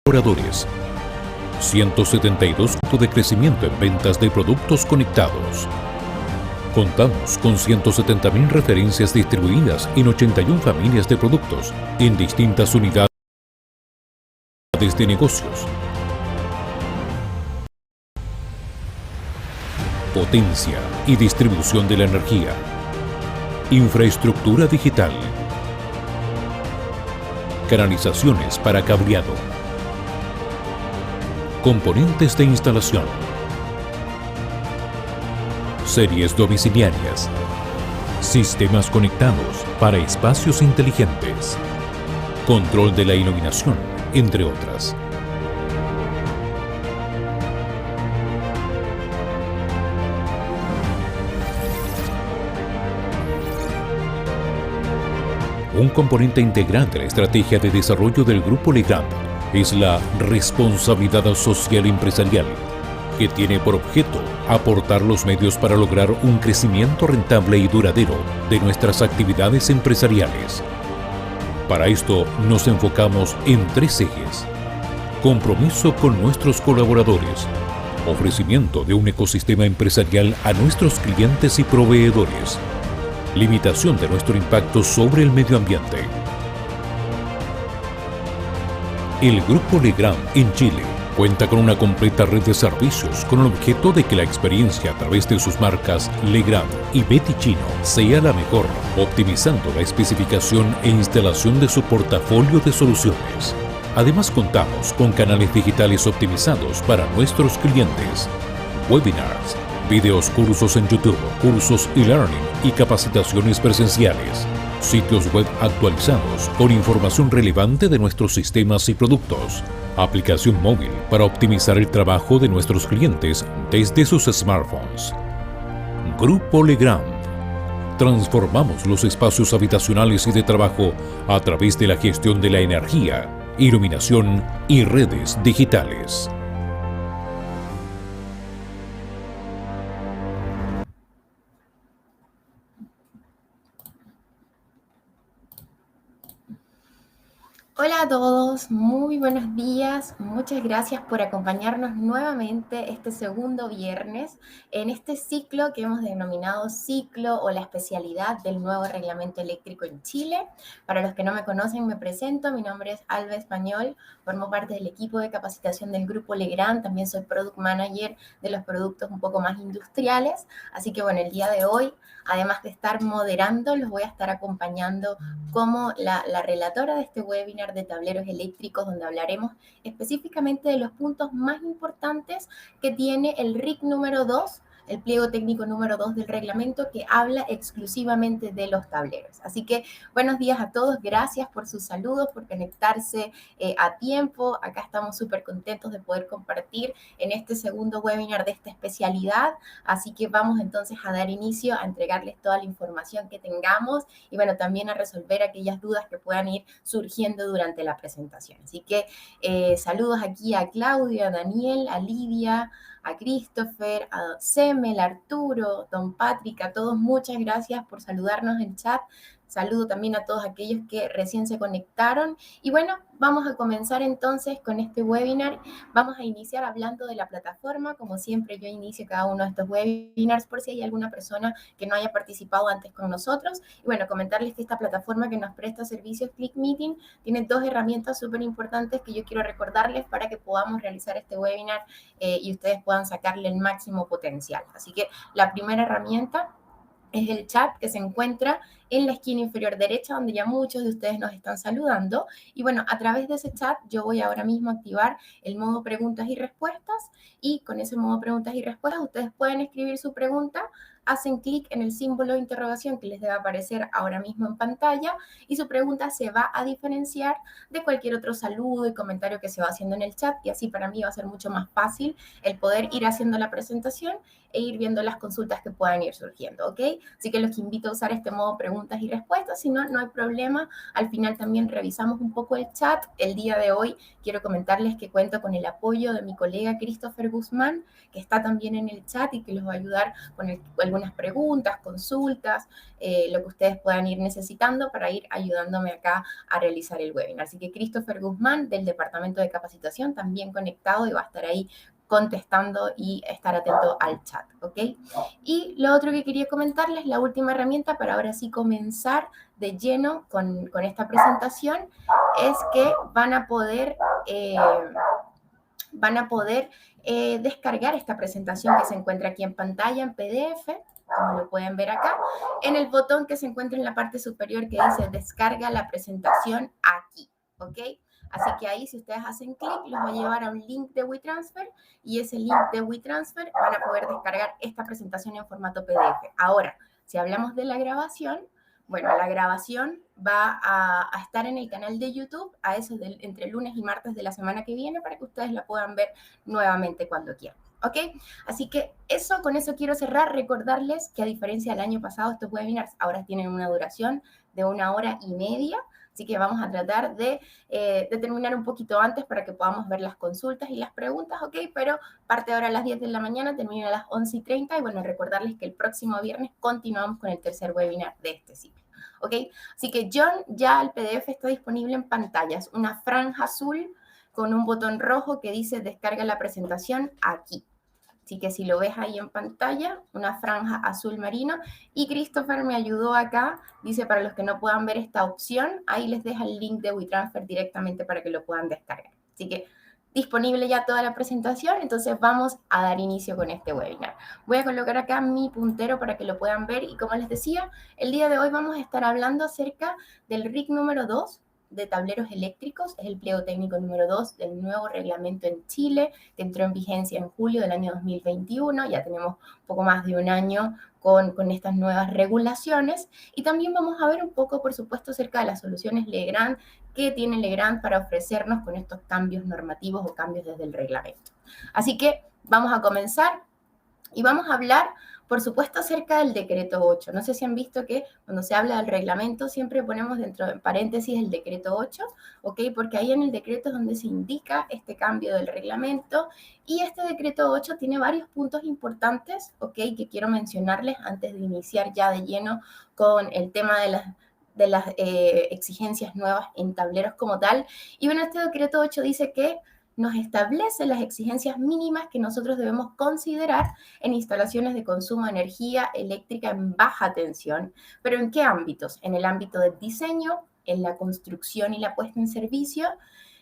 colaboradores. 172 puntos de crecimiento en ventas de productos conectados. Contamos con 170.000 referencias distribuidas en 81 familias de productos en distintas unidades de negocios. Potencia y distribución de la energía. Infraestructura digital. Canalizaciones para cableado. Componentes de instalación. Series domiciliarias. Sistemas conectados para espacios inteligentes. Control de la iluminación, entre otras. Un componente integral de la estrategia de desarrollo del Grupo Legrand es la responsabilidad social empresarial, que tiene por objeto aportar los medios para lograr un crecimiento rentable y duradero de nuestras actividades empresariales. Para esto nos enfocamos en 3 ejes: compromiso con nuestros colaboradores, ofrecimiento de un ecosistema empresarial a nuestros clientes y proveedores, limitación de nuestro impacto sobre el medio ambiente. El Grupo Legrand en Chile cuenta con una completa red de servicios con el objeto de que la experiencia a través de sus marcas Legrand y Betty Chino sea la mejor, optimizando la especificación e instalación de su portafolio de soluciones. Además, contamos con canales digitales optimizados para nuestros clientes, webinars, videos, cursos en YouTube, cursos e-learning y capacitaciones presenciales, sitios web actualizados con información relevante de nuestros sistemas y productos, aplicación móvil para optimizar el trabajo de nuestros clientes desde sus smartphones. Grupo Legrand. Transformamos los espacios habitacionales y de trabajo a través de la gestión de la energía, iluminación y redes digitales. Hola a todos, muy buenos días. Muchas gracias por acompañarnos nuevamente este segundo viernes en este ciclo que hemos denominado ciclo o la especialidad del nuevo reglamento eléctrico en Chile. Para los que no me conocen, me presento. Mi nombre es Alba Español, formo parte del equipo de capacitación del Grupo Legrand. También soy Product Manager de los productos un poco más industriales. Así que bueno, el día de hoy, además de estar moderando, los voy a estar acompañando como la relatora de este webinar de tableros eléctricos, donde hablaremos específicamente de los puntos más importantes que tiene el RIC número 2, el pliego técnico número 2 del reglamento, que habla exclusivamente de los tableros. Así que buenos días a todos, gracias por sus saludos, por conectarse a tiempo. Acá estamos súper contentos de poder compartir en este segundo webinar de esta especialidad. Así que vamos entonces a dar inicio a entregarles toda la información que tengamos y bueno, también a resolver aquellas dudas que puedan ir surgiendo durante la presentación. Así que saludos aquí a Claudia, a Daniel, a Lidia, a Christopher, a Semel, a Arturo, Don Patrick, a todos muchas gracias por saludarnos en chat. Saludo también a todos aquellos que recién se conectaron. Y bueno, vamos a comenzar entonces con este webinar. Vamos a iniciar hablando de la plataforma. Como siempre, yo inicio cada uno de estos webinars por si hay alguna persona que no haya participado antes con nosotros. Y bueno, comentarles que esta plataforma que nos presta servicios Click Meeting tiene 2 herramientas súper importantes que yo quiero recordarles para que podamos realizar este webinar y ustedes puedan sacarle el máximo potencial. Así que la primera herramienta es el chat, que se encuentra en la esquina inferior derecha, donde ya muchos de ustedes nos están saludando. Y bueno, a través de ese chat yo voy ahora mismo a activar el modo preguntas y respuestas, y con ese modo preguntas y respuestas ustedes pueden escribir su pregunta, hacen clic en el símbolo de interrogación que les debe aparecer ahora mismo en pantalla, y su pregunta se va a diferenciar de cualquier otro saludo y comentario que se va haciendo en el chat, y así para mí va a ser mucho más fácil el poder ir haciendo la presentación e ir viendo las consultas que puedan ir surgiendo, ¿ok? Así que los invito a usar este modo preguntas preguntas y respuestas, si no, no hay problema. Al final también revisamos un poco el chat. El día de hoy quiero comentarles que cuento con el apoyo de mi colega Christopher Guzmán, que está también en el chat y que los va a ayudar con algunas preguntas, consultas, lo que ustedes puedan ir necesitando para ir ayudándome acá a realizar el webinar. Así que Christopher Guzmán del Departamento de Capacitación también conectado y va a estar ahí contestando y estar atento al chat, ¿ok? Y lo otro que quería comentarles, la última herramienta para ahora sí comenzar de lleno con esta presentación, es que van a poder descargar esta presentación que se encuentra aquí en pantalla en PDF, como lo pueden ver acá, en el botón que se encuentra en la parte superior que dice descarga la presentación aquí, ¿ok? Así que ahí si ustedes hacen clic los va a llevar a un link de WeTransfer y ese link de WeTransfer van a poder descargar esta presentación en formato PDF. Ahora, si hablamos de la grabación, bueno, la grabación va a estar en el canal de YouTube a eso entre lunes y martes de la semana que viene para que ustedes la puedan ver nuevamente cuando quieran. ¿Ok? Así que con eso quiero cerrar. Recordarles que a diferencia del año pasado, estos webinars ahora tienen una duración de 1 hora y media. Así que vamos a tratar de terminar un poquito antes para que podamos ver las consultas y las preguntas, ¿ok? Pero parte ahora a las 10 de la mañana, termina a las 11:30. Y bueno, recordarles que el próximo viernes continuamos con el tercer webinar de este ciclo, ¿ok? Así que John, ya el PDF está disponible en pantallas. Una franja azul con un botón rojo que dice descarga la presentación aquí. Así que si lo ves ahí en pantalla, una franja azul marino. Y Christopher me ayudó acá, dice para los que no puedan ver esta opción, ahí les deja el link de WeTransfer directamente para que lo puedan descargar. Así que disponible ya toda la presentación, entonces vamos a dar inicio con este webinar. Voy a colocar acá mi puntero para que lo puedan ver y como les decía, el día de hoy vamos a estar hablando acerca del RIC número 2 de tableros eléctricos, es el pliego técnico número 2 del nuevo reglamento en Chile, que entró en vigencia en julio del año 2021, ya tenemos poco más de un año con estas nuevas regulaciones, y también vamos a ver un poco, por supuesto, acerca de las soluciones Legrand, que tiene Legrand para ofrecernos con estos cambios normativos o cambios desde el reglamento. Así que vamos a comenzar y vamos a hablar, por supuesto, acerca del decreto 8. No sé si han visto que cuando se habla del reglamento siempre ponemos dentro de paréntesis el decreto 8, ¿ok? Porque ahí en el decreto es donde se indica este cambio del reglamento y este decreto 8 tiene varios puntos importantes, ¿ok? Que quiero mencionarles antes de iniciar ya de lleno con el tema de las exigencias nuevas en tableros como tal. Y bueno, este decreto 8 dice que nos establece las exigencias mínimas que nosotros debemos considerar en instalaciones de consumo de energía eléctrica en baja tensión. ¿Pero en qué ámbitos? En el ámbito del diseño, en la construcción y la puesta en servicio,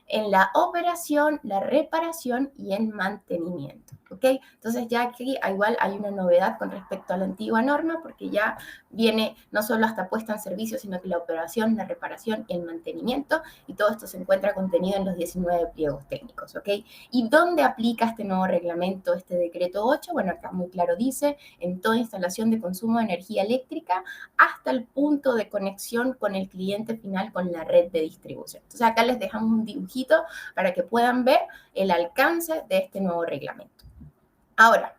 en la operación, la reparación y el mantenimiento, ¿ok? Entonces ya aquí igual hay una novedad con respecto a la antigua norma porque ya viene no solo hasta puesta en servicio, sino que la operación, la reparación y el mantenimiento, y todo esto se encuentra contenido en los 19 pliegos técnicos, ¿ok? ¿Y dónde aplica este nuevo reglamento, este decreto 8? Bueno, acá muy claro dice, en toda instalación de consumo de energía eléctrica hasta el punto de conexión con el cliente final con la red de distribución. Entonces acá les dejamos un dibujito para que puedan ver el alcance de este nuevo reglamento. Ahora,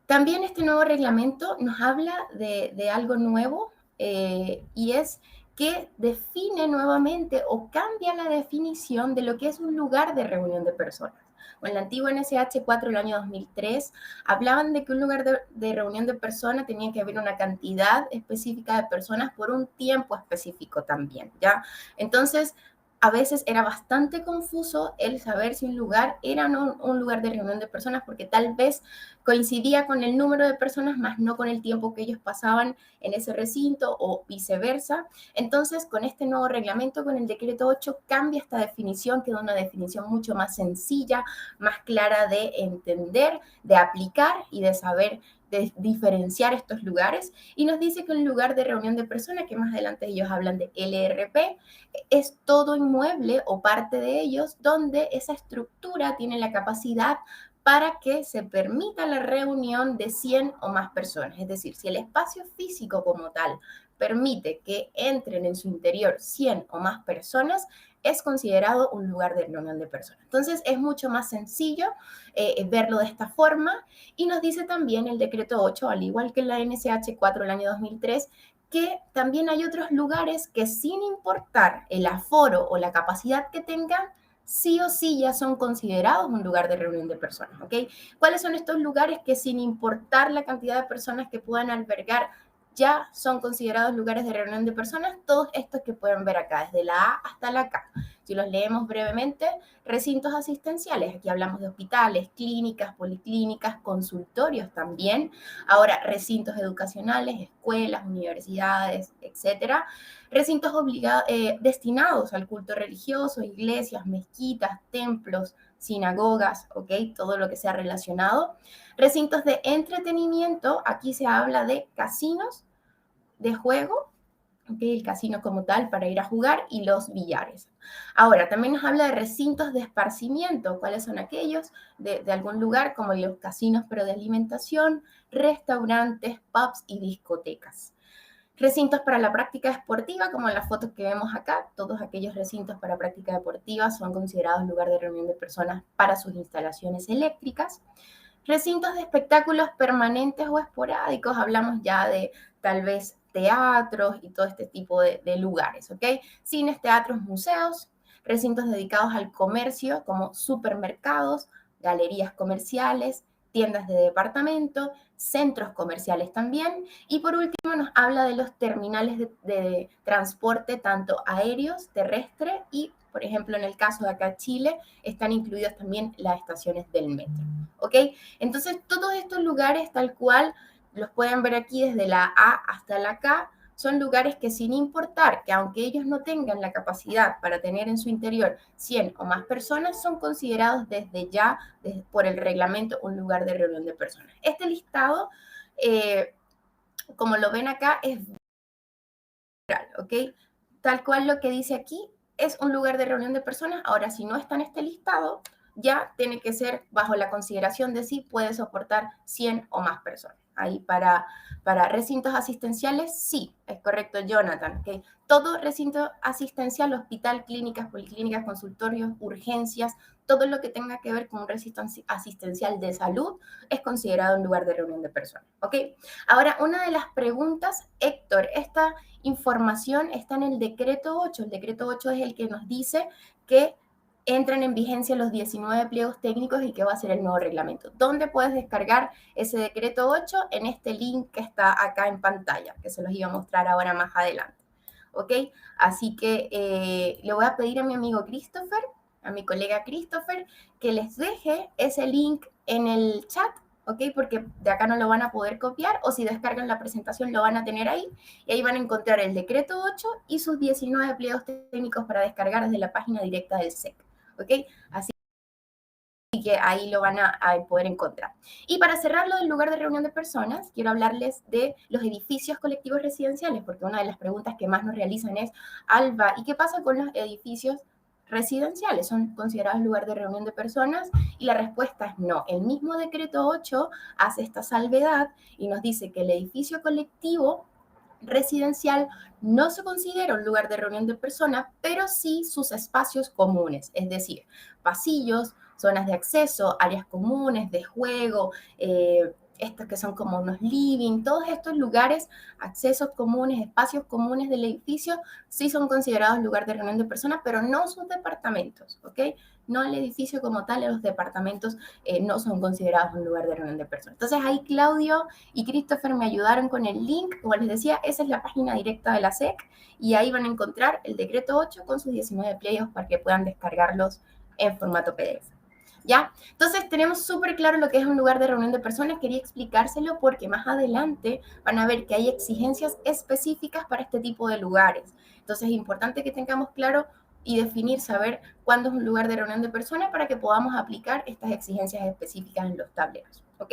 también este nuevo reglamento nos habla de algo nuevo y es que define nuevamente o cambia la definición de lo que es un lugar de reunión de personas. En la antigua NSH 4 del año 2003 hablaban de que un lugar de reunión de personas tenía que haber una cantidad específica de personas por un tiempo específico también, ¿ya? Entonces, a veces era bastante confuso el saber si un lugar era o no un lugar de reunión de personas porque tal vez coincidía con el número de personas, más no con el tiempo que ellos pasaban en ese recinto o viceversa. Entonces, con este nuevo reglamento, con el decreto 8, cambia esta definición, queda una definición mucho más sencilla, más clara de entender, de aplicar y de saber de diferenciar estos lugares, y nos dice que un lugar de reunión de personas, que más adelante ellos hablan de LRP, es todo inmueble o parte de ellos donde esa estructura tiene la capacidad para que se permita la reunión de 100 o más personas. Es decir, si el espacio físico como tal permite que entren en su interior 100 o más personas, es considerado un lugar de reunión de personas. Entonces, es mucho más sencillo verlo de esta forma, y nos dice también el decreto 8, al igual que la NSH 4 del año 2003, que también hay otros lugares que sin importar el aforo o la capacidad que tengan, sí o sí ya son considerados un lugar de reunión de personas, ¿ok? ¿Cuáles son estos lugares que sin importar la cantidad de personas que puedan albergar, ya son considerados lugares de reunión de personas? Todos estos que pueden ver acá, desde la A hasta la K. Si los leemos brevemente, recintos asistenciales, aquí hablamos de hospitales, clínicas, policlínicas, consultorios también. Ahora, recintos educacionales, escuelas, universidades, etcétera. Recintos destinados al culto religioso, iglesias, mezquitas, templos, sinagogas, ¿ok? Todo lo que sea relacionado. Recintos de entretenimiento, aquí se habla de casinos de juego, ¿okay? El casino como tal para ir a jugar y los billares. Ahora, también nos habla de recintos de esparcimiento, cuáles son aquellos de algún lugar como los casinos pero de alimentación, restaurantes, pubs y discotecas. Recintos para la práctica deportiva, como en las fotos que vemos acá, todos aquellos recintos para práctica deportiva son considerados lugar de reunión de personas para sus instalaciones eléctricas. Recintos de espectáculos permanentes o esporádicos, hablamos ya de tal vez teatros y todo este tipo de lugares, ¿ok? Cines, teatros, museos, recintos dedicados al comercio como supermercados, galerías comerciales, tiendas de departamento, centros comerciales también. Y por último nos habla de los terminales de transporte tanto aéreos, terrestre y, por ejemplo, en el caso de acá Chile, están incluidas también las estaciones del metro, ¿ok? Entonces, todos estos lugares, tal cual, los pueden ver aquí desde la A hasta la K, son lugares que sin importar que aunque ellos no tengan la capacidad para tener en su interior 100 o más personas, son considerados desde ya, por el reglamento, un lugar de reunión de personas. Este listado, como lo ven acá, es viral, ¿ok? Tal cual lo que dice aquí, es un lugar de reunión de personas. Ahora, si no está en este listado, ya tiene que ser bajo la consideración de si puede soportar 100 o más personas. Ahí para recintos asistenciales, sí, es correcto, Jonathan. ¿Okay? Todo recinto asistencial, hospital, clínicas, policlínicas, consultorios, urgencias, todo lo que tenga que ver con un recinto asistencial de salud es considerado un lugar de reunión de personas. ¿Ok? Ahora, una de las preguntas, Héctor, esta información está en el decreto 8. El decreto 8 es el que nos dice que entran en vigencia los 19 pliegos técnicos y que va a ser el nuevo reglamento. ¿Dónde puedes descargar ese decreto 8? En este link que está acá en pantalla, que se los iba a mostrar ahora más adelante. ¿Ok? Así que le voy a pedir a mi amigo Christopher, a mi colega Christopher, que les deje ese link en el chat, ¿ok? Porque de acá no lo van a poder copiar, o si descargan la presentación lo van a tener ahí, y ahí van a encontrar el decreto 8 y sus 19 pliegos técnicos para descargar desde la página directa del SEC, ¿ok? Así que ahí lo van a poder encontrar. Y para cerrarlo del lugar de reunión de personas, quiero hablarles de los edificios colectivos residenciales, porque una de las preguntas que más nos realizan es, Alba, ¿y qué pasa con los edificios residenciales? ¿Son considerados lugar de reunión de personas? Y la respuesta es no. El mismo decreto 8 hace esta salvedad y nos dice que el edificio colectivo residencial no se considera un lugar de reunión de personas, pero sí sus espacios comunes, es decir, pasillos, zonas de acceso, áreas comunes de juego, estos que son como unos living, todos estos lugares, accesos comunes, espacios comunes del edificio, sí son considerados lugar de reunión de personas, pero no sus departamentos, ¿ok? No el edificio como tal, los departamentos no son considerados un lugar de reunión de personas. Entonces ahí Claudio y Christopher me ayudaron con el link, como les decía, esa es la página directa de la SEC, y ahí van a encontrar el decreto 8 con sus 19 pliegos para que puedan descargarlos en formato PDF. ¿Ya? Entonces tenemos súper claro lo que es un lugar de reunión de personas. Quería explicárselo porque más adelante van a ver que hay exigencias específicas para este tipo de lugares. Entonces es importante que tengamos claro y definir, saber cuándo es un lugar de reunión de personas para que podamos aplicar estas exigencias específicas en los tableros. ¿Ok?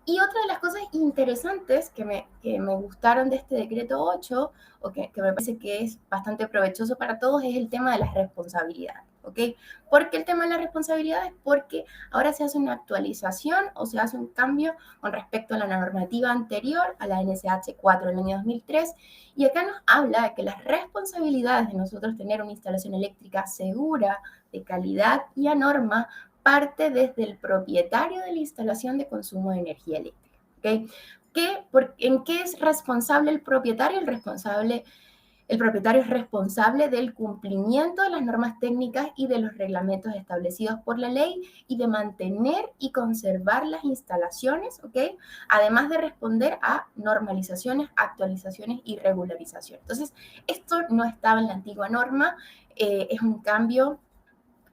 Y otra de las cosas interesantes que me gustaron de este decreto 8, o que me parece que es bastante provechoso para todos, es el tema de las responsabilidades. ¿Ok? ¿Por qué el tema de las responsabilidades? Porque ahora se hace una actualización o se hace un cambio con respecto a la normativa anterior, a la NSH 4 del año 2003, y acá nos habla de que las responsabilidades de nosotros tener una instalación eléctrica segura, de calidad y a norma, parte desde el propietario de la instalación de consumo de energía eléctrica. ¿Okay? ¿En qué es responsable el propietario? El propietario es responsable del cumplimiento de las normas técnicas y de los reglamentos establecidos por la ley y de mantener y conservar las instalaciones, ¿ok? Además de responder a normalizaciones, actualizaciones y regularizaciones. Entonces, esto no estaba en la antigua norma, es un cambio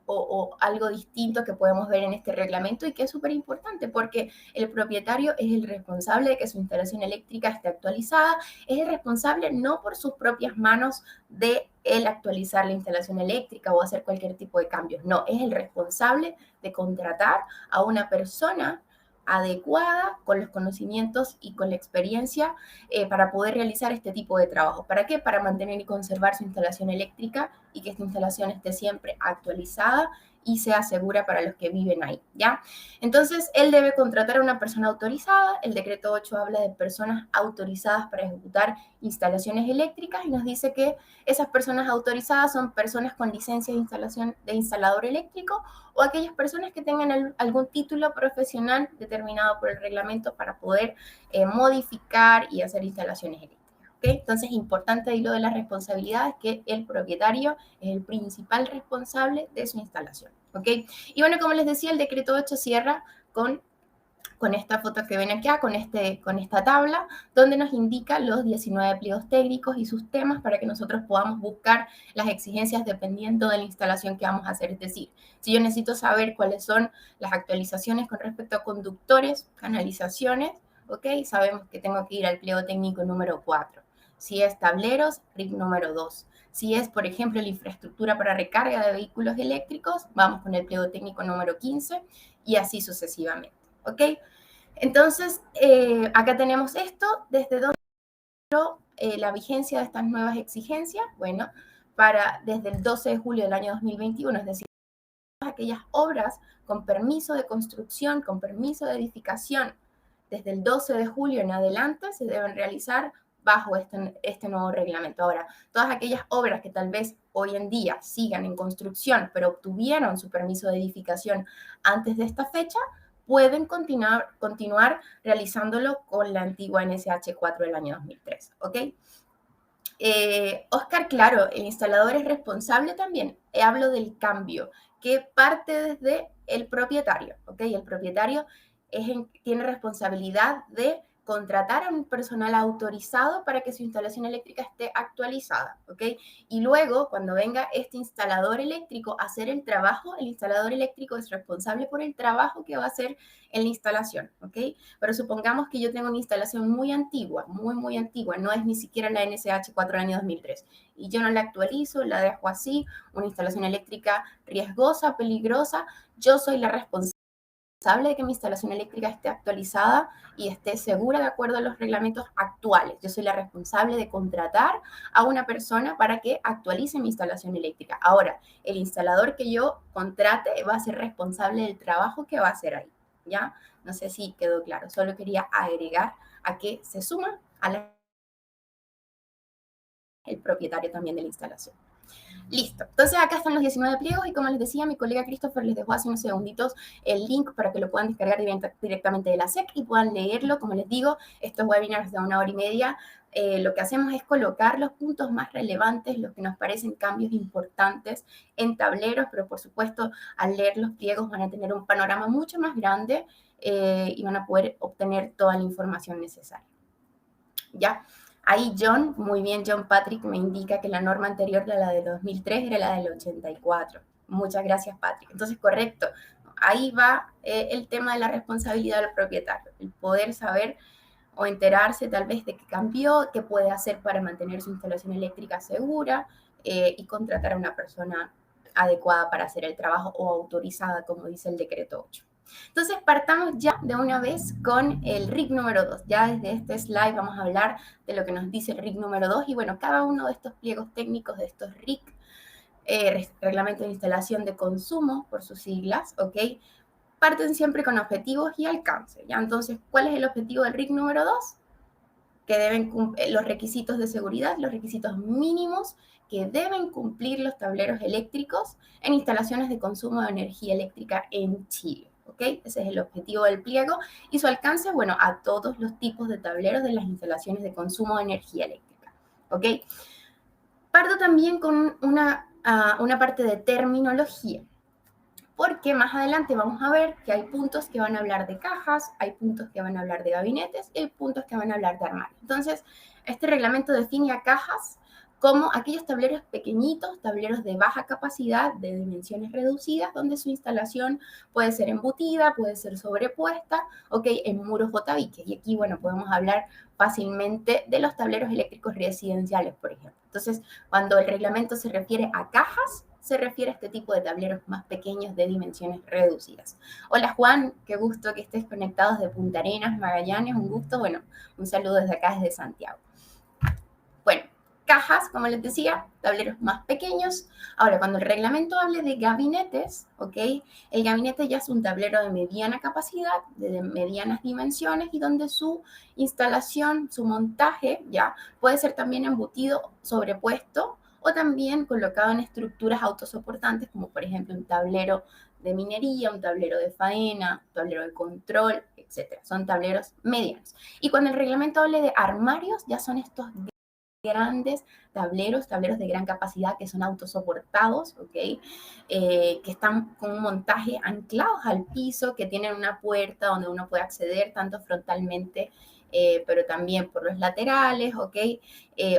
o algo distinto que podemos ver en este reglamento y que es súper importante porque el propietario es el responsable de que su instalación eléctrica esté actualizada, es el responsable no por sus propias manos de él actualizar la instalación eléctrica o hacer cualquier tipo de cambios, no, es el responsable de contratar a una persona adecuada, con los conocimientos y con la experiencia para poder realizar este tipo de trabajo. ¿Para qué? Para mantener y conservar su instalación eléctrica y que esta instalación esté siempre actualizada y sea segura para los que viven ahí, ¿ya? Entonces, él debe contratar a una persona autorizada. El decreto 8 habla de personas autorizadas para ejecutar instalaciones eléctricas y nos dice que esas personas autorizadas son personas con licencia de instalación de instalador eléctrico o aquellas personas que tengan algún título profesional determinado por el reglamento para poder modificar y hacer instalaciones eléctricas. ¿Okay? Entonces, importante ahí lo de las responsabilidades, que el propietario es el principal responsable de su instalación. ¿Okay? Y bueno, como les decía, el decreto 8 cierra con esta foto que ven acá, con esta tabla, donde nos indica los 19 pliegos técnicos y sus temas para que nosotros podamos buscar las exigencias dependiendo de la instalación que vamos a hacer. Es decir, si yo necesito saber cuáles son las actualizaciones con respecto a conductores, canalizaciones, ¿ok? Sabemos que tengo que ir al pliego técnico número 4. Si es tableros, RIC número 2. Si es, por ejemplo, la infraestructura para recarga de vehículos eléctricos, vamos con el pliego técnico número 15 y así sucesivamente. ¿Ok? Entonces, acá tenemos esto, desde donde la vigencia de estas nuevas exigencias, bueno, desde el 12 de julio del año 2021, es decir, aquellas obras con permiso de construcción, con permiso de edificación, desde el 12 de julio en adelante se deben realizar bajo este nuevo reglamento. Ahora, todas aquellas obras que tal vez hoy en día sigan en construcción, pero obtuvieron su permiso de edificación antes de esta fecha, pueden continuar realizándolo con la antigua NSH 4 del año 2003, ¿ok? Oscar, claro, el instalador es responsable también. Hablo del cambio, que parte desde el propietario, ¿ok? El propietario tiene responsabilidad de contratar a un personal autorizado para que su instalación eléctrica esté actualizada, ¿ok? Y luego, cuando venga este instalador eléctrico a hacer el trabajo, el instalador eléctrico es responsable por el trabajo que va a hacer en la instalación, ¿ok? Pero supongamos que yo tengo una instalación muy antigua, muy antigua, no es ni siquiera la NSH 4 del año 2003, y yo no la actualizo, la dejo así, una instalación eléctrica riesgosa, peligrosa, yo soy la responsable de que mi instalación eléctrica esté actualizada y esté segura de acuerdo a los reglamentos actuales. Yo soy la responsable de contratar a una persona para que actualice mi instalación eléctrica. Ahora, el instalador que yo contrate va a ser responsable del trabajo que va a hacer ahí, ¿ya? No sé si quedó claro. Solo quería agregar a que se suma el propietario también de la instalación. Listo. Entonces acá están los 19 pliegos y como les decía, mi colega Christopher les dejó hace unos segunditos el link para que lo puedan descargar directamente de la SEC y puedan leerlo. Como les digo, estos webinars de 1 hora y media, lo que hacemos es colocar los puntos más relevantes, los que nos parecen cambios importantes en tableros, pero por supuesto al leer los pliegos van a tener un panorama mucho más grande y van a poder obtener toda la información necesaria. ¿Ya? Ahí John, muy bien, John Patrick me indica que la norma anterior, la de 2003, era la del 84. Muchas gracias, Patrick. Entonces, correcto. Ahí va el tema de la responsabilidad del propietario, el poder saber o enterarse tal vez de qué cambió, qué puede hacer para mantener su instalación eléctrica segura y contratar a una persona adecuada para hacer el trabajo o autorizada, como dice el decreto 8. Entonces, partamos ya de una vez con el RIC número 2. Ya desde este slide vamos a hablar de lo que nos dice el RIC número 2. Y bueno, cada uno de estos pliegos técnicos, de estos RIC, Reglamento de Instalación de Consumo, por sus siglas, ¿ok? Parten siempre con objetivos y alcance, ¿ya? Entonces, ¿cuál es el objetivo del RIC número 2? Que deben cumplir los requisitos de seguridad, los requisitos mínimos que deben cumplir los tableros eléctricos en instalaciones de consumo de energía eléctrica en Chile. ¿ok? Ese es el objetivo del pliego y su alcance, bueno, a todos los tipos de tableros de las instalaciones de consumo de energía eléctrica, ¿ok? Parto también con una parte de terminología, porque más adelante vamos a ver que hay puntos que van a hablar de cajas, hay puntos que van a hablar de gabinetes y hay puntos que van a hablar de armarios. Entonces, este reglamento define a cajas como aquellos tableros pequeñitos, tableros de baja capacidad, de dimensiones reducidas, donde su instalación puede ser embutida, puede ser sobrepuesta, ¿ok? En muros o tabiques. Y aquí, bueno, podemos hablar fácilmente de los tableros eléctricos residenciales, por ejemplo. Entonces, cuando el reglamento se refiere a cajas, se refiere a este tipo de tableros más pequeños de dimensiones reducidas. Hola Juan, qué gusto que estés conectados de Punta Arenas, Magallanes, un gusto, bueno, un saludo desde acá, desde Santiago. Bueno, cajas, como les decía, tableros más pequeños. Ahora, cuando el reglamento hable de gabinetes, ¿ok? El gabinete ya es un tablero de mediana capacidad, de medianas dimensiones y donde su instalación, su montaje, ya puede ser también embutido, sobrepuesto o también colocado en estructuras autosoportantes, como por ejemplo un tablero de minería, un tablero de faena, un tablero de control, etcétera. Son tableros medianos. Y cuando el reglamento hable de armarios, ya son estos grandes tableros de gran capacidad que son autosoportados, ¿ok? Que están con un montaje anclados al piso, que tienen una puerta donde uno puede acceder tanto frontalmente, pero también por los laterales, ¿ok?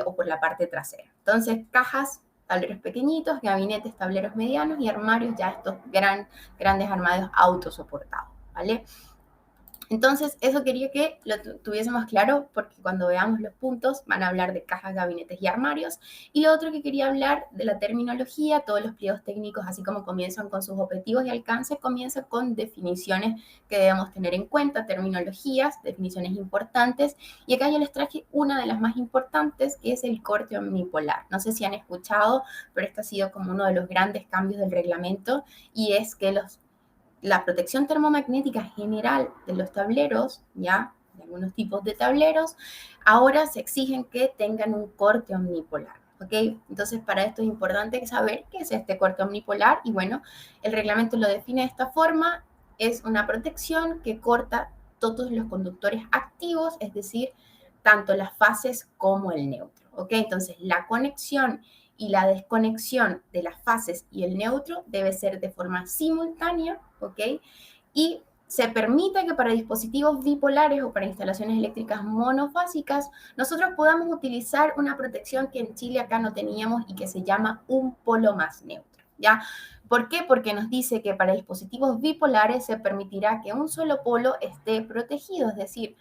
O por la parte trasera. Entonces, cajas, tableros pequeñitos, gabinetes, tableros medianos y armarios, ya estos grandes armarios autosoportados, ¿vale? Entonces, eso quería que lo tuviésemos claro porque cuando veamos los puntos van a hablar de cajas, gabinetes y armarios. Y lo otro que quería hablar de la terminología, todos los pliegos técnicos, así como comienzan con sus objetivos y alcances, comienza con definiciones que debemos tener en cuenta, terminologías, definiciones importantes. Y acá yo les traje una de las más importantes, que es el corte omnipolar. No sé si han escuchado, pero este ha sido como uno de los grandes cambios del reglamento y es que la protección termomagnética general de los tableros, ya, de algunos tipos de tableros, ahora se exigen que tengan un corte omnipolar. ¿Ok? Entonces, para esto es importante saber qué es este corte omnipolar y bueno, el reglamento lo define de esta forma, es una protección que corta todos los conductores activos, es decir, tanto las fases como el neutro. ¿Ok? Entonces, la conexión y la desconexión de las fases y el neutro debe ser de forma simultánea, ¿ok? Y se permite que para dispositivos bipolares o para instalaciones eléctricas monofásicas nosotros podamos utilizar una protección que en Chile acá no teníamos y que se llama un polo más neutro, ¿ya? ¿Por qué? Porque nos dice que para dispositivos bipolares se permitirá que un solo polo esté protegido, es decir,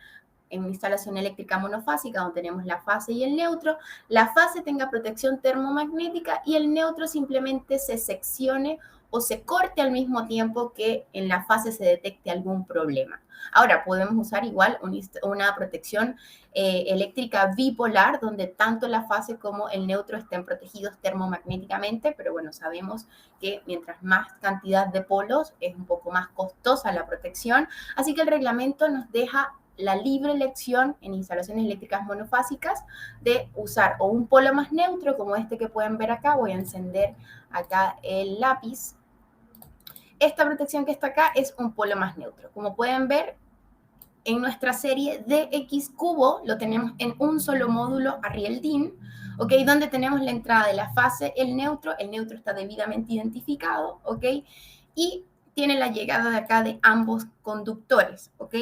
en una instalación eléctrica monofásica donde tenemos la fase y el neutro, la fase tenga protección termomagnética y el neutro simplemente se seccione o se corte al mismo tiempo que en la fase se detecte algún problema. Ahora, podemos usar igual una protección eléctrica bipolar, donde tanto la fase como el neutro estén protegidos termomagnéticamente, pero bueno, sabemos que mientras más cantidad de polos es un poco más costosa la protección, así que el reglamento nos deja la libre elección en instalaciones eléctricas monofásicas de usar o un polo más neutro, como este que pueden ver acá. Voy a encender acá el lápiz. Esta protección que está acá es un polo más neutro. Como pueden ver, en nuestra serie DX cubo lo tenemos en un solo módulo Ariel-DIN, ¿ok? Donde tenemos la entrada de la fase, el neutro está debidamente identificado, ¿ok? Y tiene la llegada de acá de ambos conductores, ¿ok?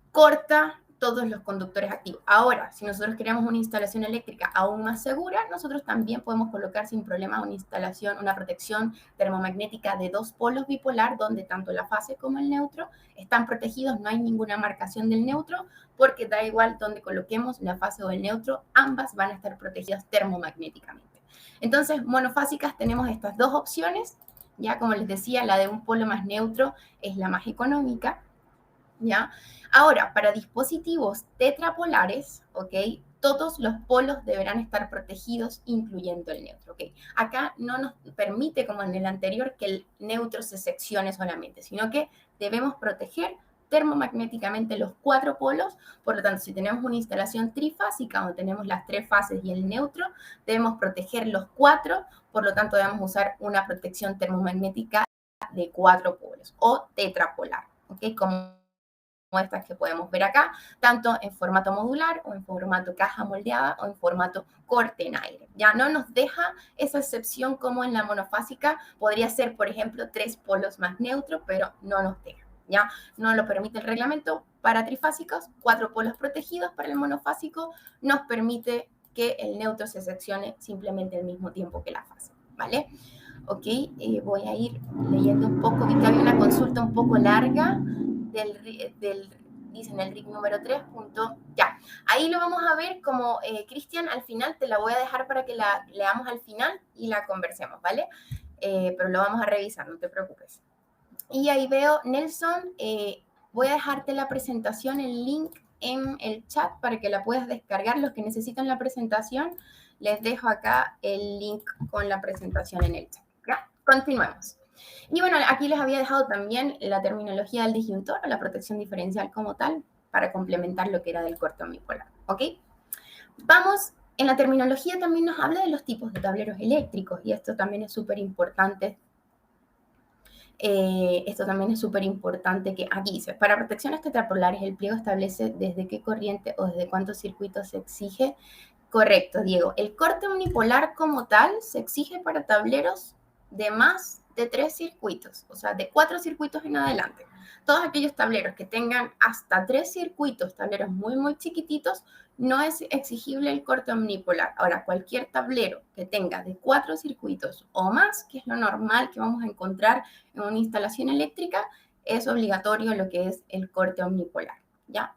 Corta todos los conductores activos. Ahora, si nosotros queremos una instalación eléctrica aún más segura, nosotros también podemos colocar sin problema una instalación, una protección termomagnética de dos polos bipolar, donde tanto la fase como el neutro están protegidos, no hay ninguna marcación del neutro, porque da igual donde coloquemos la fase o el neutro, ambas van a estar protegidas termomagnéticamente. Entonces, monofásicas tenemos estas dos opciones, ya como les decía, la de un polo más neutro es la más económica, ¿ya? Ahora, para dispositivos tetrapolares, ¿ok? Todos los polos deberán estar protegidos, incluyendo el neutro, ¿ok? Acá no nos permite, como en el anterior, que el neutro se seccione solamente, sino que debemos proteger termomagnéticamente los cuatro polos. Por lo tanto, si tenemos una instalación trifásica donde tenemos las tres fases y el neutro, debemos proteger los cuatro, por lo tanto debemos usar una protección termomagnética de 4 polos o tetrapolar, ¿ok? Como estas que podemos ver acá, tanto en formato modular o en formato caja moldeada o en formato corte en aire. Ya no nos deja esa excepción como en la monofásica, podría ser, por ejemplo, 3 polos más neutro, pero no nos deja. Ya no lo permite el reglamento para trifásicos, 4 polos protegidos para el monofásico, nos permite que el neutro se seccione simplemente al mismo tiempo que la fase, ¿vale? Ok, voy a ir leyendo un poco, vi que había una consulta un poco larga dicen el RIC número 3. Ya, ahí lo vamos a ver como, Cristian, al final te la voy a dejar para que la leamos al final y la conversemos, ¿vale? Pero lo vamos a revisar, no te preocupes. Y ahí veo, Nelson, voy a dejarte la presentación, el link en el chat para que la puedas descargar. Los que necesitan la presentación, les dejo acá el link con la presentación en el chat. ¿Ya? Continuemos. Y bueno, aquí les había dejado también la terminología del disyuntor o la protección diferencial como tal para complementar lo que era del corte omnipolar. ¿Ok? Vamos, en la terminología también nos habla de los tipos de tableros eléctricos y esto también es súper importante. Esto también es súper importante que aquí dice, para protecciones tetrapolares el pliego establece desde qué corriente o desde cuántos circuitos se exige. Correcto, Diego. El corte unipolar como tal se exige para tableros de más de 3 circuitos, o sea, de 4 circuitos en adelante. Todos aquellos tableros que tengan hasta 3 circuitos, tableros muy chiquititos, no es exigible el corte omnipolar. Ahora, cualquier tablero que tenga de 4 circuitos o más, que es lo normal que vamos a encontrar en una instalación eléctrica, es obligatorio lo que es el corte omnipolar, ¿ya?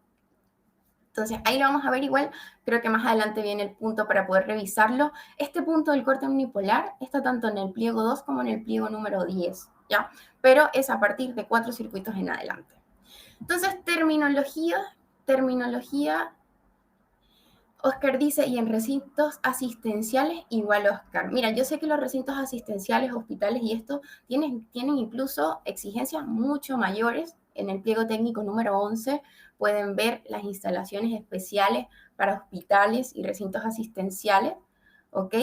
Entonces, ahí lo vamos a ver igual, creo que más adelante viene el punto para poder revisarlo. Este punto del corte omnipolar está tanto en el pliego 2 como en el pliego número 10, ¿ya? Pero es a partir de 4 circuitos en adelante. Entonces, terminología, Oscar dice, y en recintos asistenciales igual Oscar. Mira, yo sé que los recintos asistenciales, hospitales y esto tienen incluso exigencias mucho mayores. En el pliego técnico número 11 pueden ver las instalaciones especiales para hospitales y recintos asistenciales, ¿ok?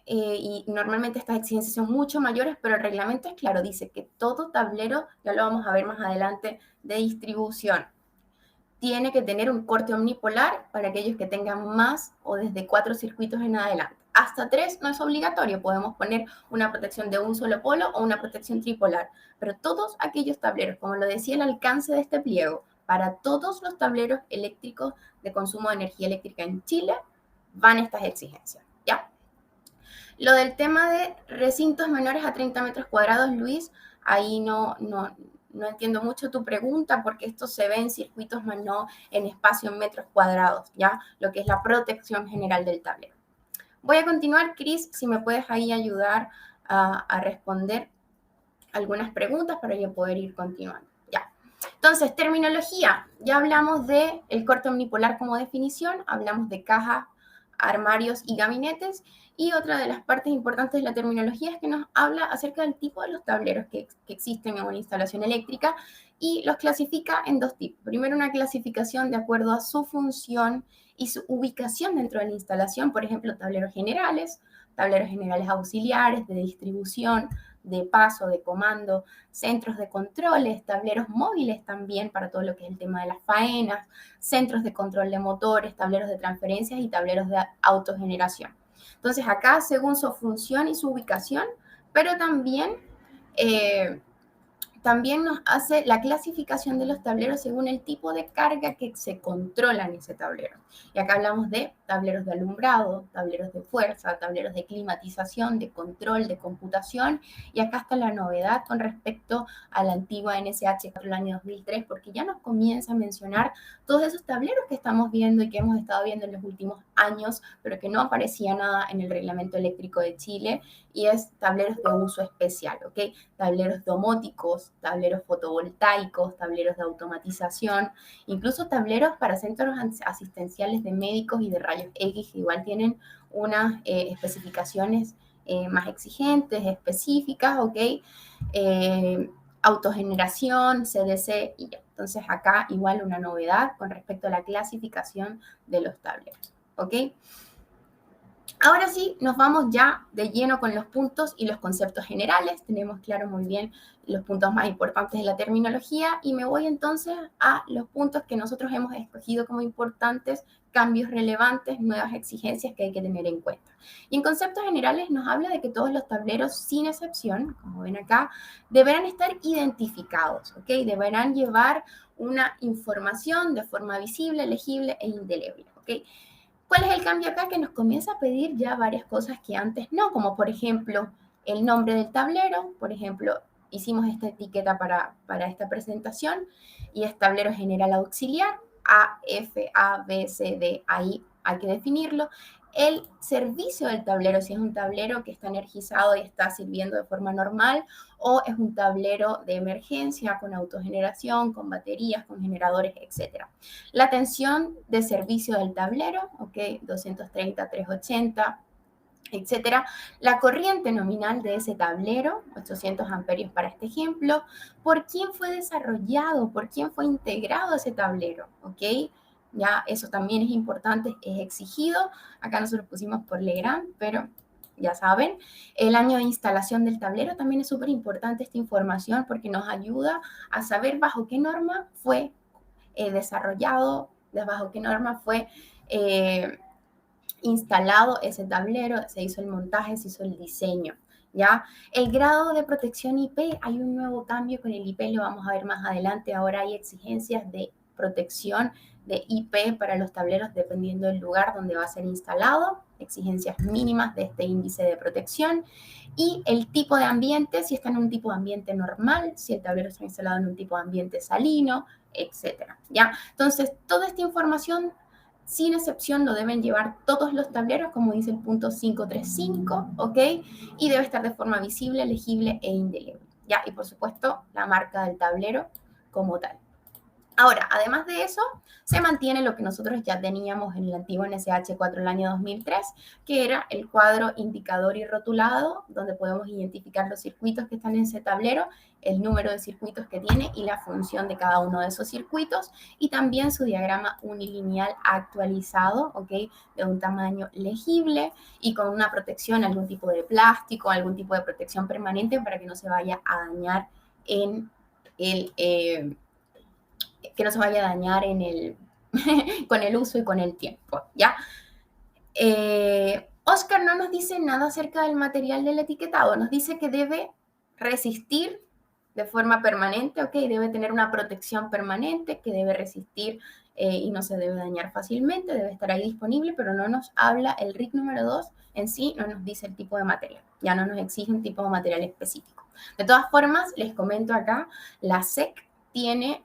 Y normalmente estas exigencias son mucho mayores, pero el reglamento es claro, dice que todo tablero, ya lo vamos a ver más adelante, de distribución, tiene que tener un corte omnipolar para aquellos que tengan más o desde 4 circuitos en adelante. Hasta 3 no es obligatorio, podemos poner una protección de un solo polo o una protección tripolar, pero todos aquellos tableros, como lo decía el alcance de este pliego, para todos los tableros eléctricos de consumo de energía eléctrica en Chile, van estas exigencias, ¿ya? Lo del tema de recintos menores a 30 metros cuadrados, Luis, ahí no entiendo mucho tu pregunta porque esto se ve en circuitos más no en espacio en metros cuadrados, ¿ya? Lo que es la protección general del tablero. Voy a continuar, Cris, si me puedes ahí ayudar a responder algunas preguntas para yo poder ir continuando. Ya. Entonces, terminología. Ya hablamos de el corte omnipolar como definición, hablamos de caja, armarios y gabinetes. Y otra de las partes importantes de la terminología es que nos habla acerca del tipo de los tableros que existen en una instalación eléctrica y los clasifica en 2 tipos. Primero, una clasificación de acuerdo a su función y su ubicación dentro de la instalación, por ejemplo, tableros generales auxiliares, de distribución, de paso, de comando, centros de controles, tableros móviles también para todo lo que es el tema de las faenas, centros de control de motores, tableros de transferencias y tableros de autogeneración. Entonces acá, según su función y su ubicación, pero también nos hace la clasificación de los tableros según el tipo de carga que se controla en ese tablero. Y acá hablamos de tableros de alumbrado, tableros de fuerza, tableros de climatización, de control, de computación. Y acá está la novedad con respecto a la antigua NSH del año 2003, porque ya nos comienza a mencionar todos esos tableros que estamos viendo y que hemos estado viendo en los últimos años, pero que no aparecía nada en el Reglamento Eléctrico de Chile, y es tableros de uso especial, ¿ok? Tableros domóticos, tableros fotovoltaicos, tableros de automatización, incluso tableros para centros asistenciales de médicos y de rayos X, que igual tienen unas especificaciones más exigentes, específicas, ¿ok? Autogeneración, CDC y ya. Entonces acá igual una novedad con respecto a la clasificación de los tableros, ¿ok? Ahora sí, nos vamos ya de lleno con los puntos y los conceptos generales. Tenemos claro muy bien los puntos más importantes de la terminología y me voy entonces a los puntos que nosotros hemos escogido como importantes, cambios relevantes, nuevas exigencias que hay que tener en cuenta. Y en conceptos generales nos habla de que todos los tableros, sin excepción, como ven acá, deberán estar identificados, ¿ok? Deberán llevar una información de forma visible, legible e indeleble, ¿ok? ¿Cuál es el cambio acá? Que nos comienza a pedir ya varias cosas que antes no, como por ejemplo el nombre del tablero. Por ejemplo, hicimos esta etiqueta para esta presentación y es tablero general auxiliar, A, F, A, B, C, D, ahí hay que definirlo. El servicio del tablero, si es un tablero que está energizado y está sirviendo de forma normal, o es un tablero de emergencia con autogeneración, con baterías, con generadores, etcétera. La tensión de servicio del tablero, ok, 230, 380, etcétera. La corriente nominal de ese tablero, 800 amperios para este ejemplo. ¿Por quién fue desarrollado? ¿Por quién fue integrado ese tablero? ¿Ok? Ya eso también es importante, es exigido. Acá nosotros pusimos por Legrand, pero ya saben. El año de instalación del tablero también es súper importante esta información porque nos ayuda a saber bajo qué norma fue desarrollado, bajo qué norma fue instalado ese tablero, se hizo el montaje, se hizo el diseño. ¿Ya? El grado de protección IP, hay un nuevo cambio con el IP, lo vamos a ver más adelante. Ahora hay exigencias de protección de IP para los tableros dependiendo del lugar donde va a ser instalado, exigencias mínimas de este índice de protección y el tipo de ambiente, si está en un tipo de ambiente normal, si el tablero está instalado en un tipo de ambiente salino, etcétera. ¿Ya? Entonces, toda esta información sin excepción lo deben llevar todos los tableros, como dice el punto 535, ¿ok? Y debe estar de forma visible, legible e indeleble, ¿ya? Y por supuesto, la marca del tablero como tal. Ahora, además de eso, se mantiene lo que nosotros ya teníamos en el antiguo NSH4 el año 2003, que era el cuadro indicador y rotulado, donde podemos identificar los circuitos que están en ese tablero, el número de circuitos que tiene y la función de cada uno de esos circuitos, y también su diagrama unilineal actualizado, ¿ok? De un tamaño legible y con una protección, algún tipo de plástico, algún tipo de protección permanente para que no se vaya a dañar en el... que no se vaya a dañar en el, con el uso y con el tiempo, ¿ya? Oscar no nos dice nada acerca del material del etiquetado, nos dice que debe resistir de forma permanente, ¿ok? Debe tener una protección permanente, que debe resistir y no se debe dañar fácilmente, debe estar ahí disponible, pero no nos habla el RIC número 2 en sí, no nos dice el tipo de material, ya no nos exige un tipo de material específico. De todas formas, les comento acá, la SEC tiene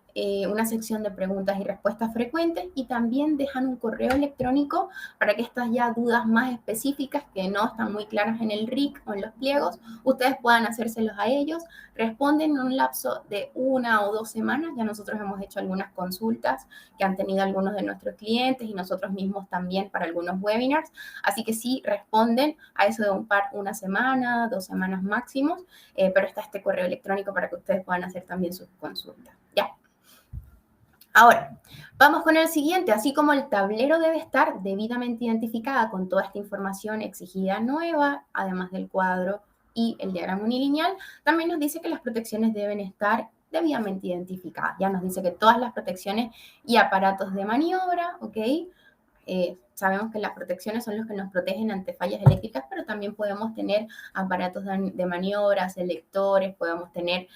una sección de preguntas y respuestas frecuentes y también dejan un correo electrónico para que estas ya dudas más específicas que no están muy claras en el RIC o en los pliegos, ustedes puedan hacérselos a ellos. Responden en un lapso de 1 o 2 semanas. Ya nosotros hemos hecho algunas consultas que han tenido algunos de nuestros clientes y nosotros mismos también para algunos webinars. Así que sí, responden a eso de una semana, 2 semanas máximos, pero está este correo electrónico para que ustedes puedan hacer también sus consultas. Ya. Ahora, vamos con el siguiente. Así como el tablero debe estar debidamente identificada con toda esta información exigida nueva, además del cuadro y el diagrama unilineal, también nos dice que las protecciones deben estar debidamente identificadas. Ya nos dice que todas las protecciones y aparatos de maniobra, ¿ok? Sabemos que las protecciones son los que nos protegen ante fallas eléctricas, pero también podemos tener aparatos de maniobra, selectores, podemos tener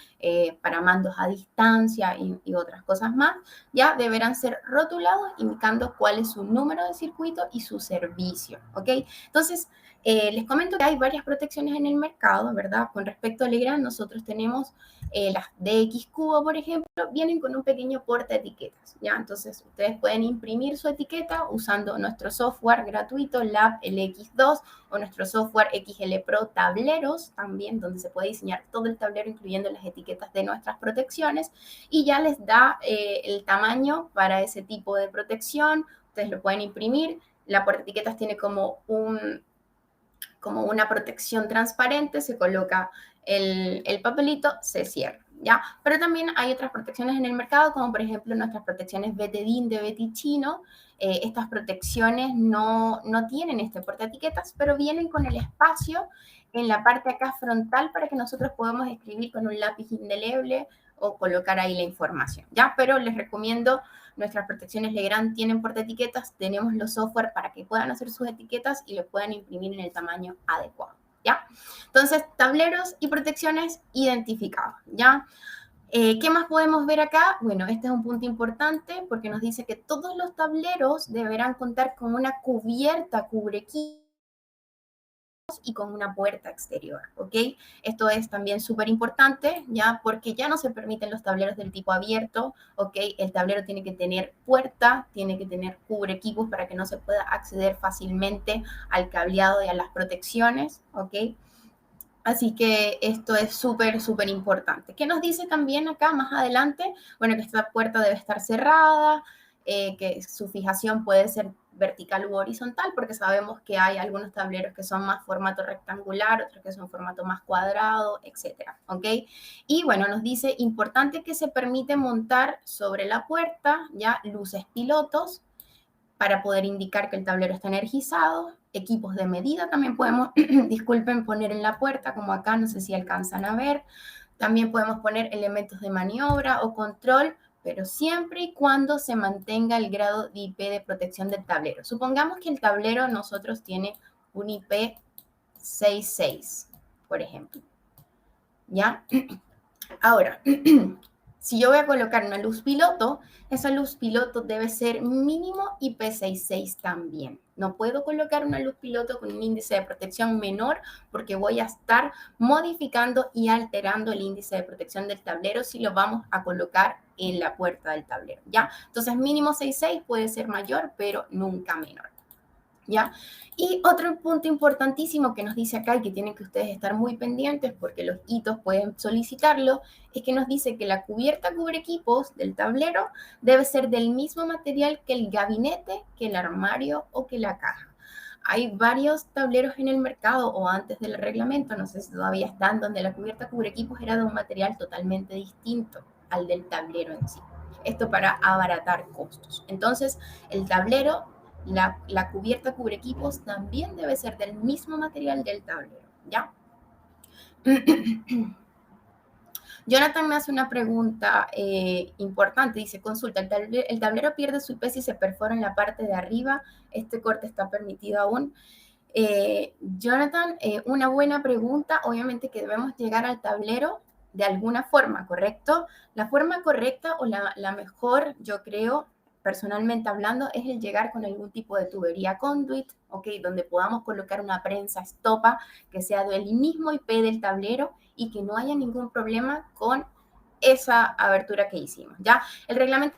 para mandos a distancia y otras cosas más. Ya deberán ser rotulados indicando cuál es su número de circuito y su servicio, ¿ok? Entonces, les comento que hay varias protecciones en el mercado, ¿verdad? Con respecto a Legrand, nosotros tenemos las DX Cubo, por ejemplo, vienen con un pequeño porta etiquetas, ¿ya? Entonces, ustedes pueden imprimir su etiqueta usando nuestro software gratuito, Lab LX2, o nuestro software XL Pro Tableros, también, donde se puede diseñar todo el tablero, incluyendo las etiquetas de nuestras protecciones, y ya les da el tamaño para ese tipo de protección. Ustedes lo pueden imprimir. La porta etiquetas tiene como una protección transparente, se coloca el papelito, se cierra, ¿ya? Pero también hay otras protecciones en el mercado, como por ejemplo nuestras protecciones Betedin de Betichino. Estas protecciones no tienen este portaetiquetas, pero vienen con el espacio en la parte acá frontal para que nosotros podamos escribir con un lápiz indeleble o colocar ahí la información, ¿ya? Pero les recomiendo, nuestras protecciones Legrand tienen portaetiquetas, tenemos los software para que puedan hacer sus etiquetas y lo puedan imprimir en el tamaño adecuado, ¿ya? Entonces, tableros y protecciones identificados, ¿ya? ¿Qué más podemos ver acá? Bueno, este es un punto importante porque nos dice que todos los tableros deberán contar con una cubierta cubrequí y con una puerta exterior, ¿ok? Esto es también súper importante, ¿ya? Porque ya no se permiten los tableros del tipo abierto, ¿ok? El tablero tiene que tener puerta, tiene que tener cubre equipos para que no se pueda acceder fácilmente al cableado y a las protecciones, ¿ok? Así que esto es súper, súper importante. ¿Qué nos dice también acá más adelante? Bueno, que esta puerta debe estar cerrada, que su fijación puede ser vertical u horizontal, porque sabemos que hay algunos tableros que son más formato rectangular, otros que son formato más cuadrado, etcétera, ¿ok? Y bueno, nos dice, importante que se permite montar sobre la puerta ya luces pilotos, para poder indicar que el tablero está energizado. Equipos de medida también podemos, disculpen, poner en la puerta, como acá, no sé si alcanzan a ver. También podemos poner elementos de maniobra o control, pero siempre y cuando se mantenga el grado de IP de protección del tablero. Supongamos que el tablero nosotros tiene un IP 66, por ejemplo. ¿Ya? Ahora, si yo voy a colocar una luz piloto, esa luz piloto debe ser mínimo IP66 también. No puedo colocar una luz piloto con un índice de protección menor porque voy a estar modificando y alterando el índice de protección del tablero si lo vamos a colocar en la puerta del tablero, ¿ya? Entonces, mínimo 66 puede ser mayor, pero nunca menor. ¿Ya? Y otro punto importantísimo que nos dice acá y que tienen que ustedes estar muy pendientes porque los hitos pueden solicitarlo, es que nos dice que la cubierta cubre equipos del tablero debe ser del mismo material que el gabinete, que el armario o que la caja. Hay varios tableros en el mercado o antes del reglamento, no sé si todavía están, donde la cubierta cubre equipos era de un material totalmente distinto al del tablero en sí. Esto para abaratar costos. Entonces, el tablero, la cubierta cubre equipos también debe ser del mismo material del tablero, ¿ya? Jonathan me hace una pregunta importante. Dice, consulta, ¿el tablero pierde su IP si se perfora en la parte de arriba? ¿Este corte está permitido aún? Jonathan, una buena pregunta. Obviamente que debemos llegar al tablero de alguna forma, ¿correcto? La forma correcta o la mejor, yo creo, personalmente hablando, es el llegar con algún tipo de tubería conduit, ¿ok? Donde podamos colocar una prensa estopa que sea del mismo IP del tablero y que no haya ningún problema con esa abertura que hicimos, ¿ya? El reglamento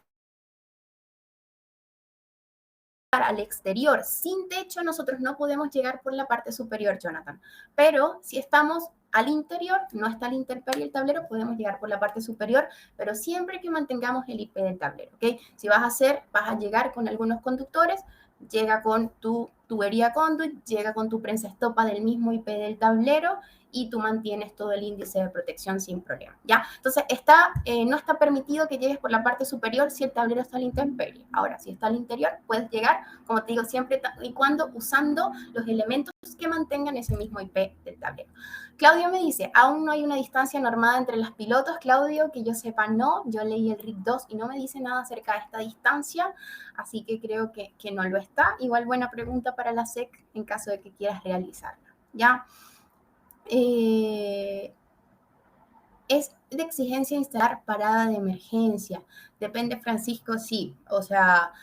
al exterior, sin techo, nosotros no podemos llegar por la parte superior, Jonathan. Pero si estamos al interior, no está al intemperie el tablero, podemos llegar por la parte superior, pero siempre que mantengamos el IP del tablero, ¿ok? Si vas a llegar con algunos conductores, llega con tu tubería conduit, llega con tu prensa estopa del mismo IP del tablero y tú mantienes todo el índice de protección sin problema, ¿ya? Entonces, no está permitido que llegues por la parte superior si el tablero está al intemperie. Ahora, si está al interior, puedes llegar, como te digo, siempre y cuando usando los elementos que mantengan ese mismo IP del tablero. Claudio me dice, aún no hay una distancia normada entre los pilotos. Claudio, que yo sepa, no. Yo leí el RIC 2 y no me dice nada acerca de esta distancia, así que creo que no lo está. Igual buena pregunta para la SEC en caso de que quieras realizarla, ¿ya? Es de exigencia instalar parada de emergencia. Depende, Francisco, sí. O sea,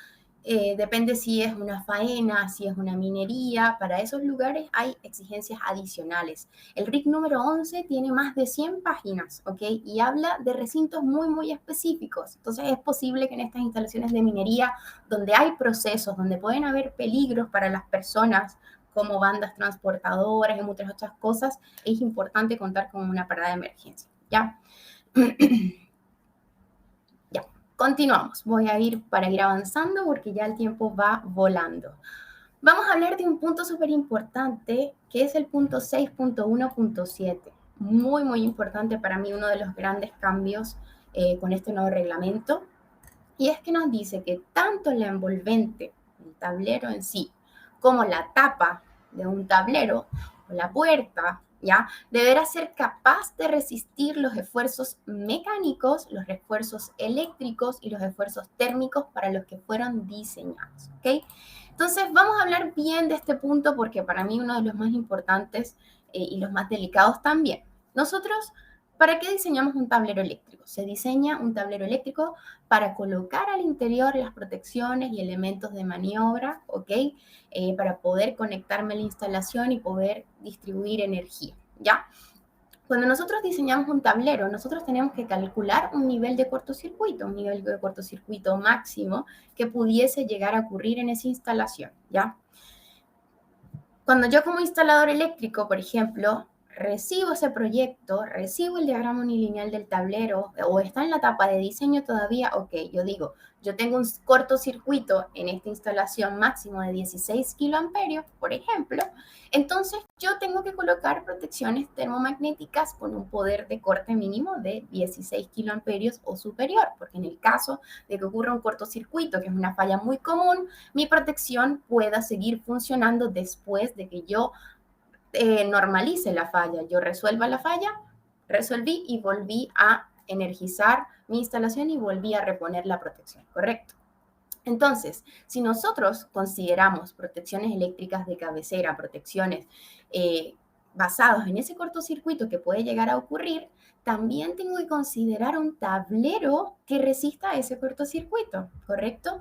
depende si es una faena, si es una minería. Para esos lugares hay exigencias adicionales. El RIC número 11 tiene más de 100 páginas, ¿ok? Y habla de recintos muy, muy específicos. Entonces es posible que en estas instalaciones de minería, donde hay procesos, donde pueden haber peligros para las personas, como bandas transportadoras y muchas otras cosas, es importante contar con una parada de emergencia, ¿ya? Ya, continuamos. Voy a ir para ir avanzando porque ya el tiempo va volando. Vamos a hablar de un punto súper importante que es el punto 6.1.7. muy, muy importante para mí, uno de los grandes cambios con este nuevo reglamento, y es que nos dice que tanto la envolvente, el tablero en sí, como la tapa de un tablero o la puerta, ¿ya? Deberá ser capaz de resistir los esfuerzos mecánicos, los esfuerzos eléctricos y los esfuerzos térmicos para los que fueron diseñados, ¿ok? Entonces, vamos a hablar bien de este punto porque para mí uno de los más importantes y los más delicados también. Nosotros, ¿para qué diseñamos un tablero eléctrico? Se diseña un tablero eléctrico para colocar al interior las protecciones y elementos de maniobra, ¿ok? Para poder conectarme a la instalación y poder distribuir energía, ¿ya? Cuando nosotros diseñamos un tablero, nosotros tenemos que calcular un nivel de cortocircuito, un nivel de cortocircuito máximo que pudiese llegar a ocurrir en esa instalación, ¿ya? Cuando yo como instalador eléctrico, por ejemplo, recibo ese proyecto, recibo el diagrama unilineal del tablero o está en la etapa de diseño todavía, ok, yo digo, yo tengo un cortocircuito en esta instalación máximo de 16 kiloamperios, por ejemplo, entonces yo tengo que colocar protecciones termomagnéticas con un poder de corte mínimo de 16 kiloamperios o superior, porque en el caso de que ocurra un cortocircuito, que es una falla muy común, mi protección pueda seguir funcionando después de que yo normalice la falla, yo resuelva la falla, resolví y volví a energizar mi instalación y volví a reponer la protección, ¿correcto? Entonces, si nosotros consideramos protecciones eléctricas de cabecera, protecciones basados en ese cortocircuito que puede llegar a ocurrir, también tengo que considerar un tablero que resista a ese cortocircuito, ¿correcto?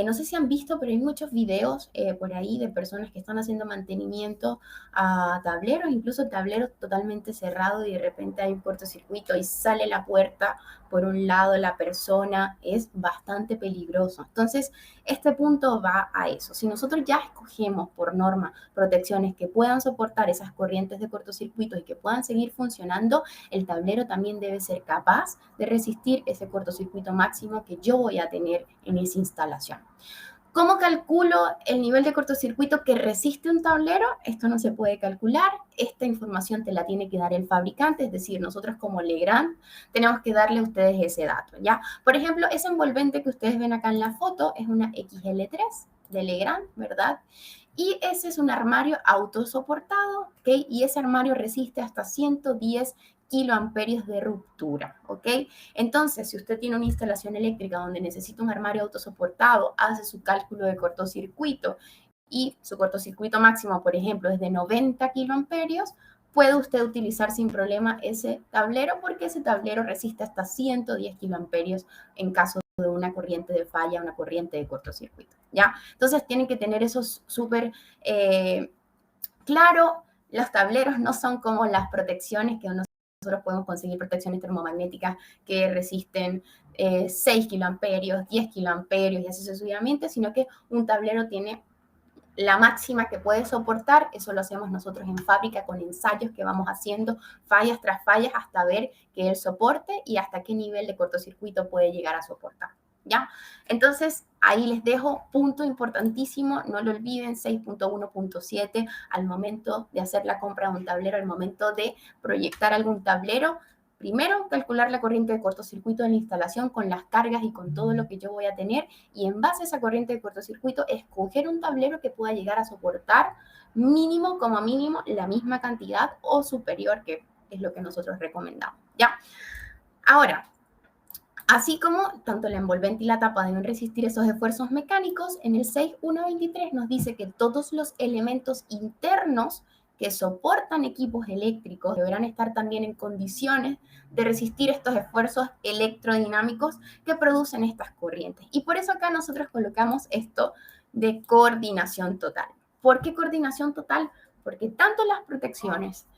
No sé si han visto, pero hay muchos videos por ahí de personas que están haciendo mantenimiento a tableros, incluso tableros totalmente cerrados y de repente hay un cortocircuito y sale la puerta por un lado la persona, es bastante peligroso. Entonces, este punto va a eso. Si nosotros ya escogemos por norma protecciones que puedan soportar esas corrientes de cortocircuito y que puedan seguir funcionando, el tablero también debe ser capaz de resistir ese cortocircuito máximo que yo voy a tener en esa instalación. ¿Cómo calculo el nivel de cortocircuito que resiste un tablero? Esto no se puede calcular. Esta información te la tiene que dar el fabricante, es decir, nosotros como Legrand tenemos que darle a ustedes ese dato, ¿ya? Por ejemplo, ese envolvente que ustedes ven acá en la foto es una XL3 de Legrand, ¿verdad? Y ese es un armario autosoportado, ¿ok? Y ese armario resiste hasta 110 kiloamperios de ruptura, ¿ok? Entonces, si usted tiene una instalación eléctrica donde necesita un armario autosoportado, hace su cálculo de cortocircuito y su cortocircuito máximo, por ejemplo, es de 90 kiloamperios, puede usted utilizar sin problema ese tablero porque ese tablero resiste hasta 110 kiloamperios en caso de una corriente de falla, una corriente de cortocircuito, ¿ya? Entonces, tienen que tener eso súper claro. Los tableros no son como las protecciones que nosotros podemos conseguir, protecciones termomagnéticas que resisten 6 kiloamperios, 10 kiloamperios y así sucesivamente, sino que un tablero tiene la máxima que puede soportar. Eso lo hacemos nosotros en fábrica con ensayos que vamos haciendo fallas tras fallas hasta ver que él soporte y hasta qué nivel de cortocircuito puede llegar a soportar, ¿ya? Entonces, ahí les dejo, punto importantísimo, no lo olviden, 6.1.7 al momento de hacer la compra de un tablero, al momento de proyectar algún tablero. Primero, calcular la corriente de cortocircuito de la instalación con las cargas y con todo lo que yo voy a tener y en base a esa corriente de cortocircuito, escoger un tablero que pueda llegar a soportar mínimo como mínimo la misma cantidad o superior, que es lo que nosotros recomendamos, ¿ya? Ahora, así como tanto la envolvente y la tapa deben resistir esos esfuerzos mecánicos, en el 6.1.23 nos dice que todos los elementos internos que soportan equipos eléctricos deberán estar también en condiciones de resistir estos esfuerzos electrodinámicos que producen estas corrientes. Y por eso acá nosotros colocamos esto de coordinación total. ¿Por qué coordinación total? Porque tanto las protecciones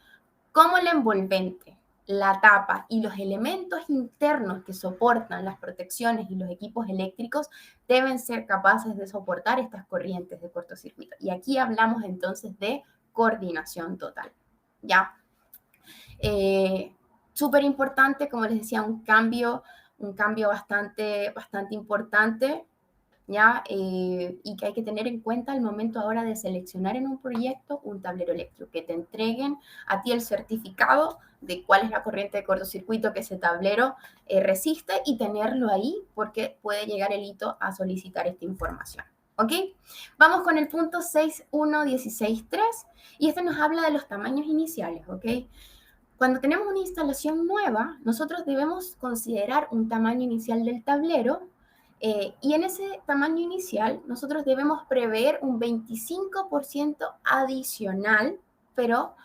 como el envolvente, la tapa y los elementos internos que soportan las protecciones y los equipos eléctricos deben ser capaces de soportar estas corrientes de cortocircuito. Y aquí hablamos entonces de coordinación total, ¿ya? Súper importante, como les decía, un cambio bastante importante ¿ya? Y que hay que tener en cuenta al momento ahora de seleccionar en un proyecto un tablero eléctrico, que te entreguen a ti el certificado de cuál es la corriente de cortocircuito que ese tablero resiste y tenerlo ahí porque puede llegar el hito a solicitar esta información. ¿Ok? Vamos con el punto 6.1.16.3 y este nos habla de los tamaños iniciales. ¿Ok? Cuando tenemos una instalación nueva, nosotros debemos considerar un tamaño inicial del tablero y en ese tamaño inicial nosotros debemos prever un 25% adicional, pero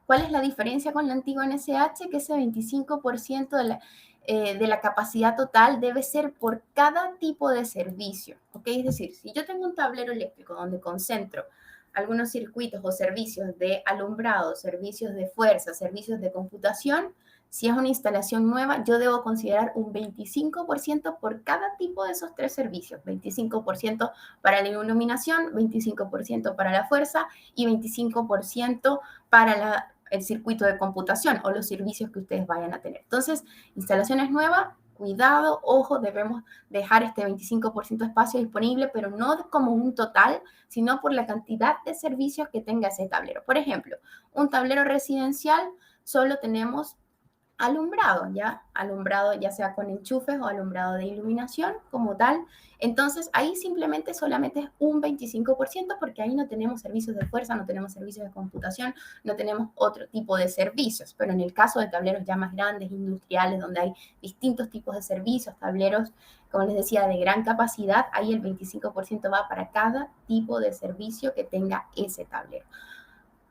¿cuál es la diferencia con la antigua NSH? Que ese 25% de la capacidad total debe ser por cada tipo de servicio, ¿ok? Es decir, si yo tengo un tablero eléctrico donde concentro algunos circuitos o servicios de alumbrado, servicios de fuerza, servicios de computación, si es una instalación nueva, yo debo considerar un 25% por cada tipo de esos tres servicios. 25% para la iluminación, 25% para la fuerza y 25% para el circuito de computación o los servicios que ustedes vayan a tener. Entonces, instalaciones nuevas, cuidado, ojo, debemos dejar este 25% de espacio disponible, pero no como un total, sino por la cantidad de servicios que tenga ese tablero. Por ejemplo, un tablero residencial solo tenemos alumbrado ya sea con enchufes o alumbrado de iluminación como tal. Entonces ahí simplemente solamente es un 25% porque ahí no tenemos servicios de fuerza, no tenemos servicios de computación, no tenemos otro tipo de servicios. Pero en el caso de tableros ya más grandes, industriales, donde hay distintos tipos de servicios, tableros, como les decía, de gran capacidad, ahí el 25% va para cada tipo de servicio que tenga ese tablero.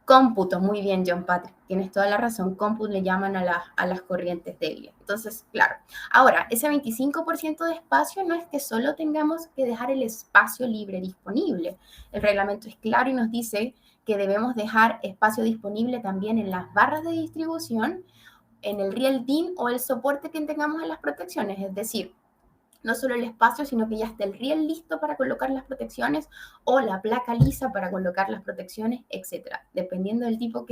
Cómputo, muy bien, John Patrick, tienes toda la razón. Cómputo le llaman a las corrientes débiles. Entonces, claro. Ahora, ese 25% de espacio no es que solo tengamos que dejar el espacio libre disponible. El reglamento es claro y nos dice que debemos dejar espacio disponible también en las barras de distribución, en el riel DIN o el soporte que tengamos en las protecciones. Es decir, no solo el espacio, sino que ya está el riel listo para colocar las protecciones o la placa lisa para colocar las protecciones, etcétera. Dependiendo del tipo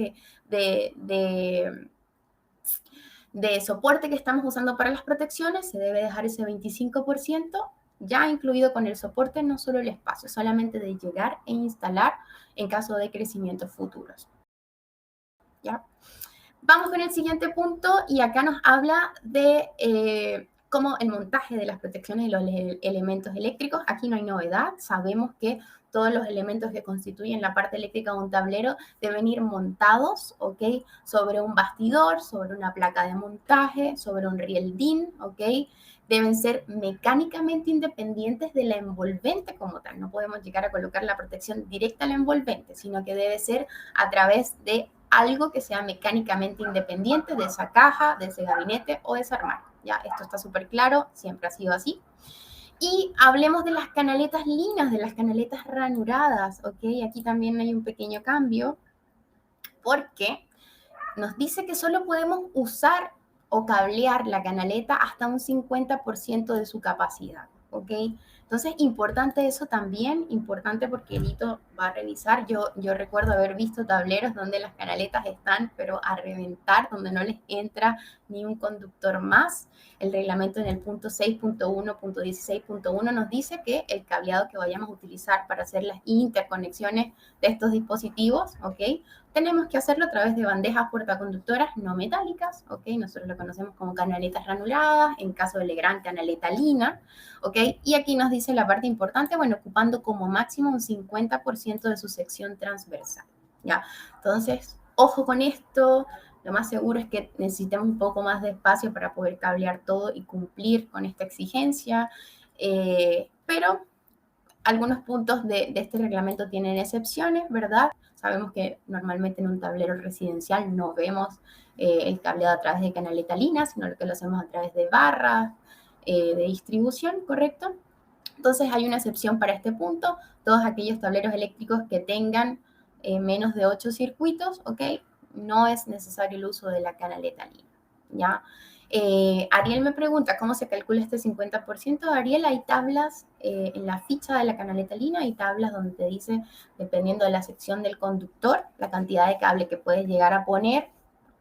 de soporte que estamos usando para las protecciones, se debe dejar ese 25% ya incluido con el soporte, no solo el espacio, solamente de llegar e instalar en caso de crecimientos futuros. ¿Ya? Vamos con el siguiente punto y acá nos habla de cómo el montaje de las protecciones y los elementos eléctricos. Aquí no hay novedad, sabemos que todos los elementos que constituyen la parte eléctrica de un tablero deben ir montados, ¿ok? Sobre un bastidor, sobre una placa de montaje, sobre un riel DIN, ¿ok? Deben ser mecánicamente independientes de la envolvente como tal. No podemos llegar a colocar la protección directa a la envolvente, sino que debe ser a través de algo que sea mecánicamente independiente de esa caja, de ese gabinete o de esa armario. Ya, esto está súper claro, siempre ha sido así. Y hablemos de las canaletas linas, de las canaletas ranuradas, ¿ok? Aquí también hay un pequeño cambio porque nos dice que solo podemos usar o cablear la canaleta hasta un 50% de su capacidad, ¿ok? Entonces, importante eso también, importante porque Elito va a revisar. Yo recuerdo haber visto tableros donde las canaletas están, pero a reventar, donde no les entra ni un conductor más. El reglamento en el punto 6.1.16.1 nos dice que el cableado que vayamos a utilizar para hacer las interconexiones de estos dispositivos, ¿ok? Tenemos que hacerlo a través de bandejas portaconductoras no metálicas, ¿ok? Nosotros lo conocemos como canaletas ranuradas, en caso de Legrand, canaleta lina, ¿ok? Y aquí nos dice la parte importante, bueno, ocupando como máximo un 50% de su sección transversal, ¿ya? Entonces, ojo con esto, lo más seguro es que necesitemos un poco más de espacio para poder cablear todo y cumplir con esta exigencia, pero algunos puntos de este reglamento tienen excepciones, ¿verdad? Sabemos que normalmente en un tablero residencial no vemos el cableado a través de canaleta lina, sino que lo hacemos a través de barras de distribución, ¿correcto? Entonces hay una excepción para este punto. Todos aquellos tableros eléctricos que tengan menos de 8 circuitos, ¿ok? No es necesario el uso de la canaleta lina, ¿ya? Ariel me pregunta, ¿cómo se calcula este 50%? Ariel, hay tablas en la ficha de la canaleta lina, hay tablas donde te dice, dependiendo de la sección del conductor, la cantidad de cable que puedes llegar a poner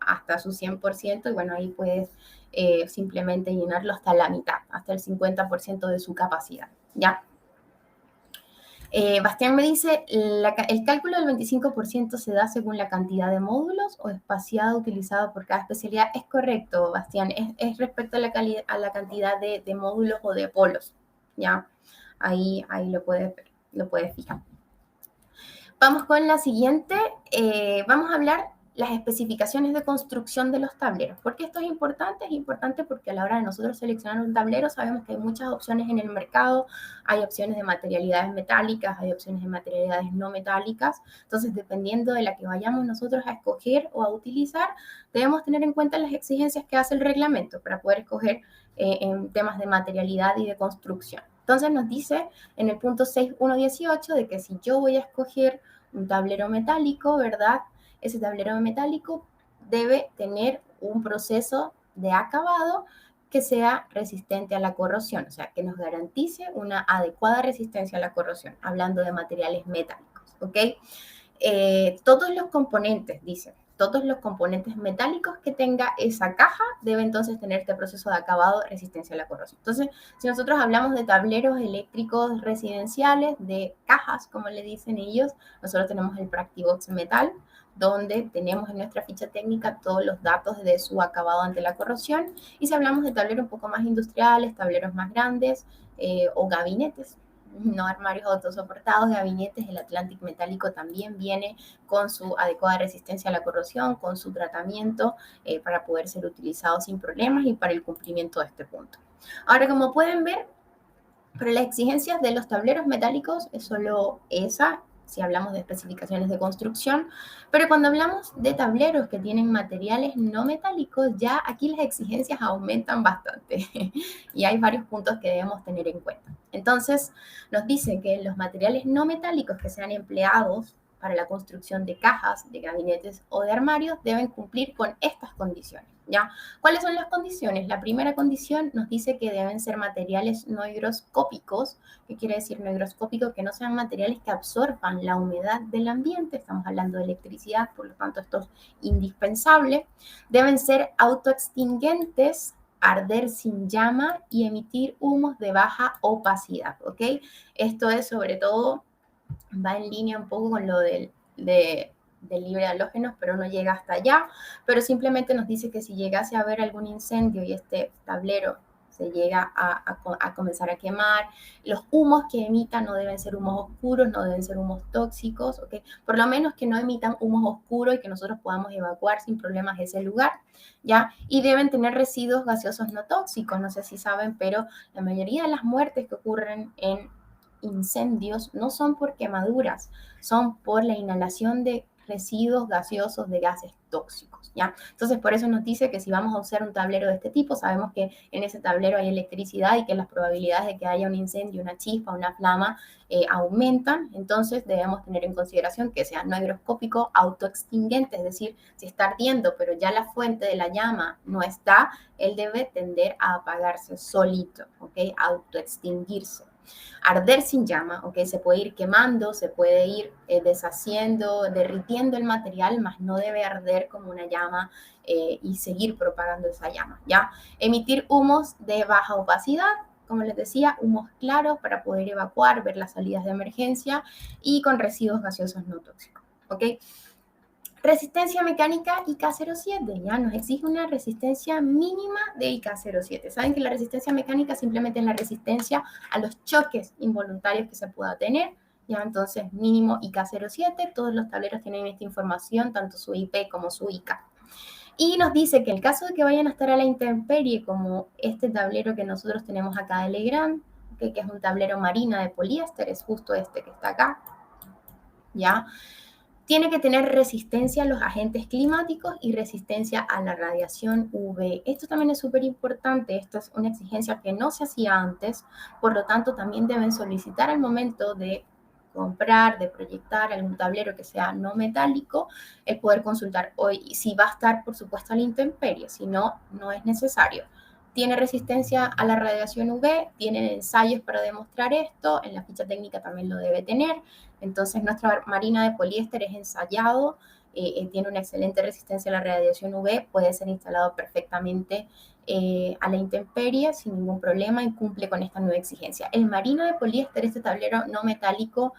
hasta su 100%, y bueno, ahí puedes simplemente llenarlo hasta la mitad, hasta el 50% de su capacidad, ¿ya? Bastián me dice, ¿el cálculo del 25% se da según la cantidad de módulos o espaciado utilizado por cada especialidad? Es correcto, Bastián, es respecto a la cantidad de módulos o de polos, ¿ya? Ahí lo puedes fijar. Vamos con la siguiente. Vamos a hablar las especificaciones de construcción de los tableros. ¿Por qué esto es importante? Es importante porque a la hora de nosotros seleccionar un tablero sabemos que hay muchas opciones en el mercado, hay opciones de materialidades metálicas, hay opciones de materialidades no metálicas, entonces dependiendo de la que vayamos nosotros a escoger o a utilizar, debemos tener en cuenta las exigencias que hace el reglamento para poder escoger en temas de materialidad y de construcción. Entonces nos dice en el punto 6.1.18 de que si yo voy a escoger un tablero metálico, ¿verdad? Ese tablero metálico debe tener un proceso de acabado que sea resistente a la corrosión, o sea, que nos garantice una adecuada resistencia a la corrosión, hablando de materiales metálicos, ¿ok? Todos los componentes, dice, todos los componentes metálicos que tenga esa caja debe entonces tener este proceso de acabado resistencia a la corrosión. Entonces, si nosotros hablamos de tableros eléctricos residenciales, de cajas, como le dicen ellos, nosotros tenemos el Practibox Metal, donde tenemos en nuestra ficha técnica todos los datos de su acabado ante la corrosión. Y si hablamos de tableros un poco más industriales, tableros más grandes o gabinetes, no armarios autosoportados, gabinetes, el Atlantic metálico también viene con su adecuada resistencia a la corrosión, con su tratamiento para poder ser utilizado sin problemas y para el cumplimiento de este punto. Ahora, como pueden ver, para las exigencias de los tableros metálicos es solo esa, si hablamos de especificaciones de construcción, pero cuando hablamos de tableros que tienen materiales no metálicos, ya aquí las exigencias aumentan bastante y hay varios puntos que debemos tener en cuenta. Entonces, nos dice que los materiales no metálicos que sean empleados para la construcción de cajas, de gabinetes o de armarios deben cumplir con estas condiciones, ¿ya? ¿Cuáles son las condiciones? La primera condición nos dice que deben ser materiales no higroscópicos. ¿Qué quiere decir no higroscópico? Que no sean materiales que absorban la humedad del ambiente. Estamos hablando de electricidad, por lo tanto esto es indispensable. Deben ser autoextinguentes, arder sin llama y emitir humos de baja opacidad, ¿ok? Esto es sobre todo, va en línea un poco con lo del libre de halógenos, pero no llega hasta allá, pero simplemente nos dice que si llegase a haber algún incendio y este tablero se llega a comenzar a quemar, los humos que emitan no deben ser humos oscuros, no deben ser humos tóxicos, ¿ok? Por lo menos que no emitan humos oscuros y que nosotros podamos evacuar sin problemas ese lugar, ¿ya? Y deben tener residuos gaseosos no tóxicos, no sé si saben, pero la mayoría de las muertes que ocurren en incendios no son por quemaduras, son por la inhalación de residuos gaseosos de gases tóxicos, ¿ya? Entonces, por eso nos dice que si vamos a usar un tablero de este tipo, sabemos que en ese tablero hay electricidad y que las probabilidades de que haya un incendio, una chispa, una flama, aumentan. Entonces, debemos tener en consideración que sea no higroscópico, autoextinguente, es decir, si está ardiendo, pero ya la fuente de la llama no está, él debe tender a apagarse solito, ¿ok? Autoextinguirse. Arder sin llama, ¿ok? Se puede ir quemando, se puede ir deshaciendo, derritiendo el material, mas no debe arder como una llama y seguir propagando esa llama, ¿ya? Emitir humos de baja opacidad, como les decía, humos claros para poder evacuar, ver las salidas de emergencia y con residuos gaseosos no tóxicos, ¿ok? Resistencia mecánica IK07, ya nos exige una resistencia mínima de IK07. Saben que la resistencia mecánica simplemente es la resistencia a los choques involuntarios que se pueda tener, ya entonces mínimo IK07, todos los tableros tienen esta información, tanto su IP como su IK. Y nos dice que en el caso de que vayan a estar a la intemperie, como este tablero que nosotros tenemos acá de Legrand, que es un tablero marina de poliéster, es justo este que está acá, ¿ya? Tiene que tener resistencia a los agentes climáticos y resistencia a la radiación UV. Esto también es súper importante, esto es una exigencia que no se hacía antes, por lo tanto también deben solicitar al momento de comprar, de proyectar algún tablero que sea no metálico, el poder consultar hoy si va a estar, por supuesto, a la intemperie, si no, no es necesario. Tiene resistencia a la radiación UV, tiene ensayos para demostrar esto, en la ficha técnica también lo debe tener. Entonces nuestra marina de poliéster es ensayado tiene una excelente resistencia a la radiación UV, puede ser instalado perfectamente a la intemperie sin ningún problema y cumple con esta nueva exigencia. El marino de poliéster, este tablero no metálico,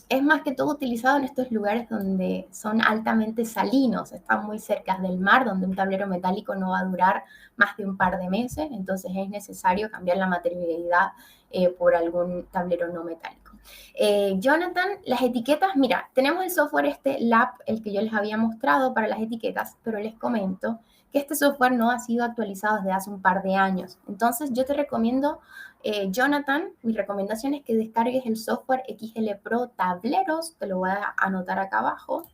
es más que todo utilizado en estos lugares donde son altamente salinos, están muy cerca del mar, donde un tablero metálico no va a durar más de un par de meses, entonces es necesario cambiar la materialidad por algún tablero no metálico. Jonathan, las etiquetas, mira, tenemos el software Lab, el que yo les había mostrado para las etiquetas, pero les comento que este software no ha sido actualizado desde hace un par de años. Entonces yo te recomiendo, Jonathan, mi recomendación es que descargues el software XL Pro Tableros, te lo voy a anotar acá abajo,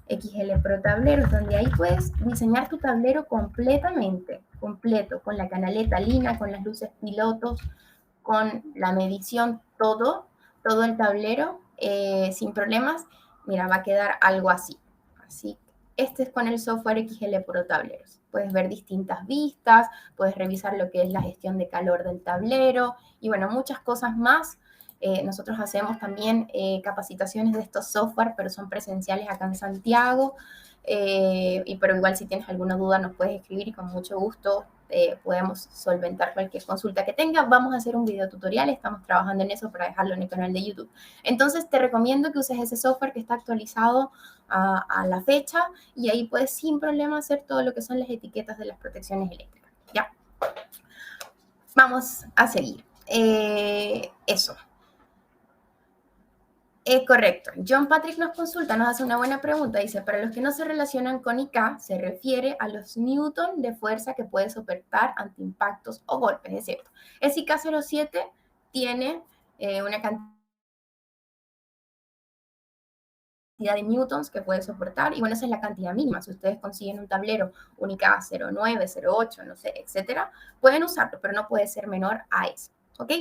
XL Pro Tableros, donde ahí puedes diseñar tu tablero completamente, completo, con la canaleta lina, con las luces pilotos, con la medición, todo el tablero, sin problemas. Mira, va a quedar algo así. Así, este es con el software XL Pro Tableros. Puedes ver distintas vistas, puedes revisar lo que es la gestión de calor del tablero y bueno, muchas cosas más. Nosotros hacemos también capacitaciones de estos software, pero son presenciales acá en Santiago. Pero igual si tienes alguna duda nos puedes escribir y con mucho gusto podemos solventar cualquier consulta que tenga. Vamos a hacer un video tutorial, estamos trabajando en eso para dejarlo en el canal de YouTube. Entonces te recomiendo que uses ese software que está actualizado a la fecha y ahí puedes sin problema hacer todo lo que son las etiquetas de las protecciones eléctricas. ¿Ya? Vamos a seguir. Eso. Correcto. John Patrick nos consulta, nos hace una buena pregunta. Dice, para los que no se relacionan con IK, se refiere a los newton de fuerza que puede soportar ante impactos o golpes, es cierto. Ese IK07 tiene una cantidad de newtons que puede soportar y bueno, esa es la cantidad mínima. Si ustedes consiguen un tablero, un IK 09, 08, no sé, etcétera, pueden usarlo, pero no puede ser menor a eso, ¿ok?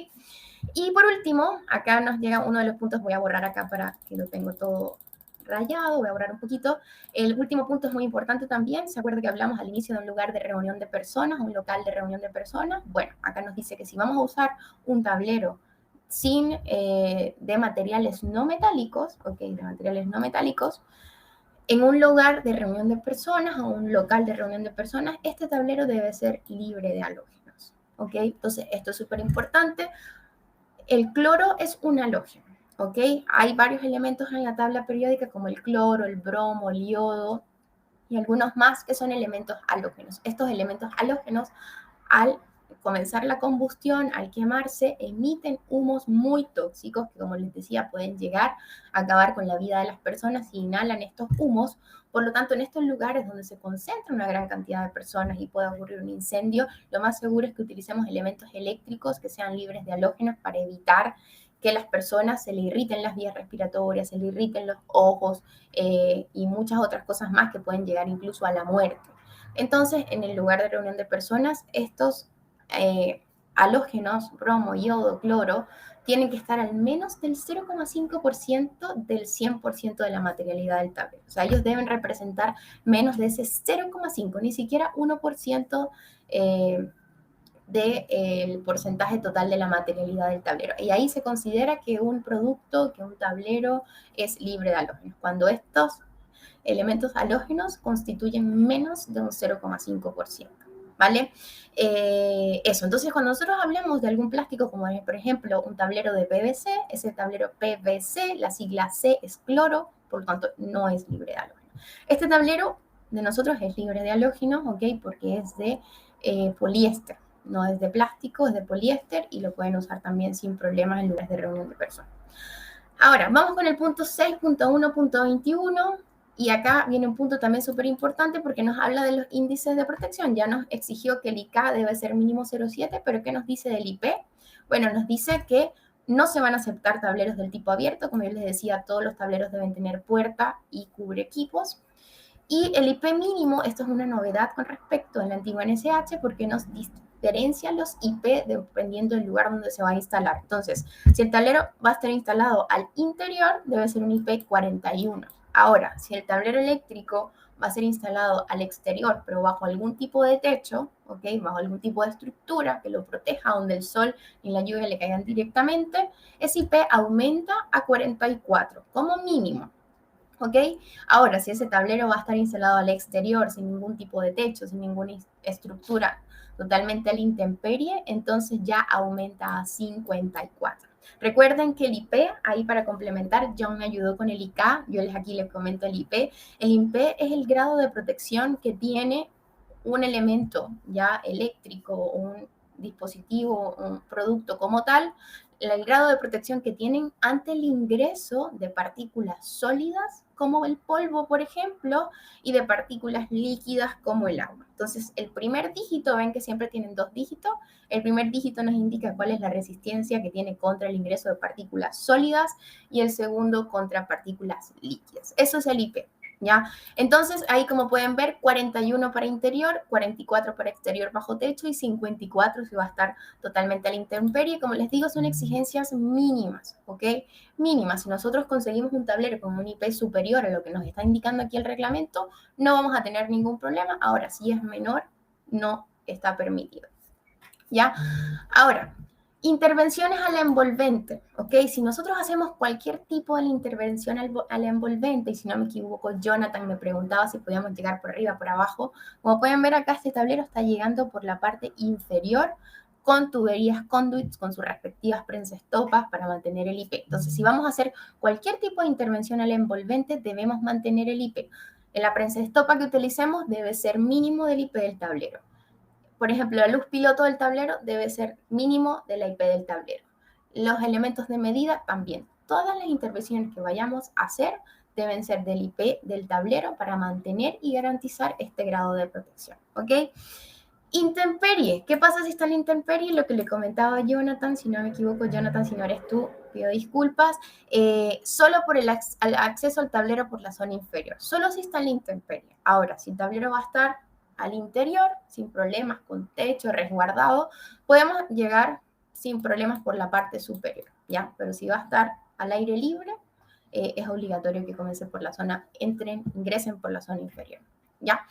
Y por último, acá nos llega uno de los puntos, voy a borrar acá para que lo tengo todo rayado, voy a borrar un poquito. El último punto es muy importante también, ¿se acuerda que hablamos al inicio de un lugar de reunión de personas, un local de reunión de personas? Bueno, acá nos dice que si vamos a usar un tablero sin, de materiales no metálicos, ok, de materiales no metálicos, en un lugar de reunión de personas o un local de reunión de personas, este tablero debe ser libre de halógenos, ok, entonces esto es súper importante. El cloro es un halógeno, ¿ok? Hay varios elementos en la tabla periódica como el cloro, el bromo, el yodo y algunos más que son elementos halógenos. Estos elementos halógenos, al comenzar la combustión, al quemarse, emiten humos muy tóxicos que, como les decía, pueden llegar a acabar con la vida de las personas si inhalan estos humos. Por lo tanto, en estos lugares donde se concentra una gran cantidad de personas y puede ocurrir un incendio, lo más seguro es que utilicemos elementos eléctricos que sean libres de halógenos para evitar que las personas se le irriten las vías respiratorias, se le irriten los ojos y muchas otras cosas más que pueden llegar incluso a la muerte. Entonces, en el lugar de reunión de personas, estos halógenos, bromo, yodo, cloro, tienen que estar al menos del 0,5% del 100% de la materialidad del tablero. O sea, ellos deben representar menos de ese 0,5, ni siquiera 1% del porcentaje total de la materialidad del tablero. Y ahí se considera que un producto, que un tablero es libre de halógenos. Cuando estos elementos halógenos constituyen menos de un 0,5%. ¿Vale? Eso, entonces cuando nosotros hablamos de algún plástico, como por ejemplo un tablero de PVC, ese tablero PVC, la sigla C es cloro, por lo tanto no es libre de halógenos. Este tablero de nosotros es libre de halógenos, ¿ok? Porque es de poliéster, no es de plástico, es de poliéster y lo pueden usar también sin problemas en lugares de reunión de personas. Ahora, vamos con el punto 6.1.21. Y acá viene un punto también súper importante porque nos habla de los índices de protección. Ya nos exigió que el IK debe ser mínimo 0,7, pero ¿qué nos dice del IP? Bueno, nos dice que no se van a aceptar tableros del tipo abierto. Como yo les decía, todos los tableros deben tener puerta y cubre equipos. Y el IP mínimo, esto es una novedad con respecto a la antigua NSH porque nos diferencia los IP dependiendo del lugar donde se va a instalar. Entonces, si el tablero va a estar instalado al interior, debe ser un IP 41. Ahora, si el tablero eléctrico va a ser instalado al exterior, pero bajo algún tipo de techo, ¿ok? Bajo algún tipo de estructura que lo proteja donde el sol y la lluvia le caigan directamente, ese IP aumenta a 44 como mínimo. ¿Ok? Ahora, si ese tablero va a estar instalado al exterior, sin ningún tipo de techo, sin ninguna estructura, totalmente a la intemperie, entonces ya aumenta a 54. Recuerden que el IP, ahí para complementar, John me ayudó con el IK, yo aquí les comento el IP. El IP es el grado de protección que tiene un elemento ya eléctrico, un dispositivo, un producto como tal, el grado de protección que tienen ante el ingreso de partículas sólidas como el polvo, por ejemplo, y de partículas líquidas como el agua. Entonces, el primer dígito, ven que siempre tienen dos dígitos, el primer dígito nos indica cuál es la resistencia que tiene contra el ingreso de partículas sólidas y el segundo contra partículas líquidas. Eso es el IP. ¿Ya? Entonces, ahí como pueden ver, 41 para interior, 44 para exterior bajo techo y 54 si va a estar totalmente a la intemperie. Como les digo, son exigencias mínimas, ¿ok? Mínimas. Si nosotros conseguimos un tablero con un IP superior a lo que nos está indicando aquí el reglamento, no vamos a tener ningún problema. Ahora, si es menor, no está permitido. ¿Ya? Ahora, intervenciones a la envolvente, ¿ok? Si nosotros hacemos cualquier tipo de intervención a la envolvente, y si no me equivoco, Jonathan me preguntaba si podíamos llegar por arriba, por abajo. Como pueden ver acá, este tablero está llegando por la parte inferior con tuberías conduits, con sus respectivas prensestopas para mantener el IP. Entonces, si vamos a hacer cualquier tipo de intervención a la envolvente, debemos mantener el IP. En la prensestopa que utilicemos debe ser mínimo del IP del tablero. Por ejemplo, la luz piloto del tablero debe ser mínimo de la IP del tablero. Los elementos de medida también. Todas las intervenciones que vayamos a hacer deben ser del IP del tablero para mantener y garantizar este grado de protección. ¿Ok? Intemperie. ¿Qué pasa si está la intemperie? Lo que le comentaba Jonathan, si no me equivoco, Jonathan, si no eres tú, pido disculpas. Solo por el acceso al tablero por la zona inferior. Solo si está en la intemperie. Ahora, si el tablero va a estar al interior, sin problemas, con techo resguardado, podemos llegar sin problemas por la parte superior, ¿ya? Pero si va a estar al aire libre, es obligatorio que comiencen por la zona, ingresen por la zona inferior, ¿ya?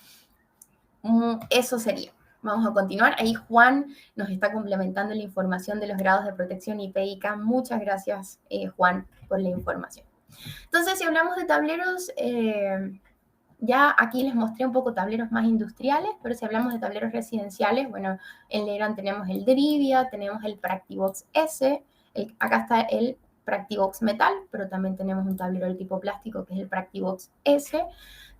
Eso sería. Vamos a continuar. Ahí Juan nos está complementando la información de los grados de protección IPIK. Muchas gracias, Juan, por la información. Entonces, si hablamos de tableros, ya aquí les mostré un poco tableros más industriales, pero si hablamos de tableros residenciales, bueno, en Legrand tenemos el Derivia, tenemos el Practibox S, acá está el Practibox Metal, pero también tenemos un tablero del tipo plástico que es el Practibox S.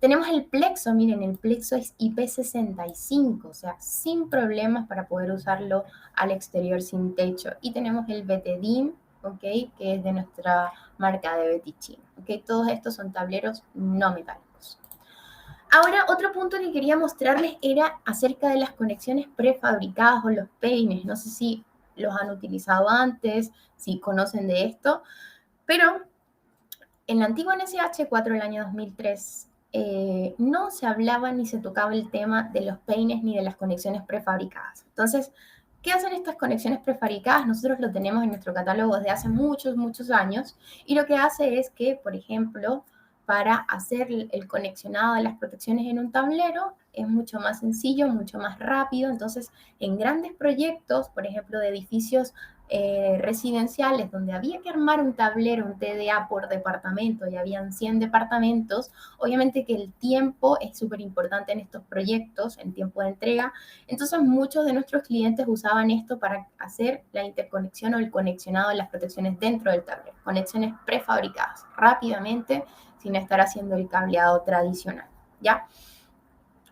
Tenemos el Plexo, miren, el Plexo es IP65, o sea, sin problemas para poder usarlo al exterior sin techo. Y tenemos el Betedin, ¿ok? Que es de nuestra marca de Betichino, ¿ok? Todos estos son tableros no metálicos. Ahora, otro punto que quería mostrarles era acerca de las conexiones prefabricadas o los peines. No sé si los han utilizado antes, si conocen de esto, pero en la antigua NSH 4 del año 2003 no se hablaba ni se tocaba el tema de los peines ni de las conexiones prefabricadas. Entonces, ¿qué hacen estas conexiones prefabricadas? Nosotros lo tenemos en nuestro catálogo desde hace muchos, muchos años y lo que hace es que, por ejemplo, para hacer el conexionado de las protecciones en un tablero es mucho más sencillo, mucho más rápido. Entonces, en grandes proyectos, por ejemplo, de edificios residenciales donde había que armar un tablero, un TDA por departamento y habían 100 departamentos, obviamente que el tiempo es súper importante en estos proyectos, el tiempo de entrega. Entonces, muchos de nuestros clientes usaban esto para hacer la interconexión o el conexionado de las protecciones dentro del tablero, conexiones prefabricadas, rápidamente, sin estar haciendo el cableado tradicional, ¿ya?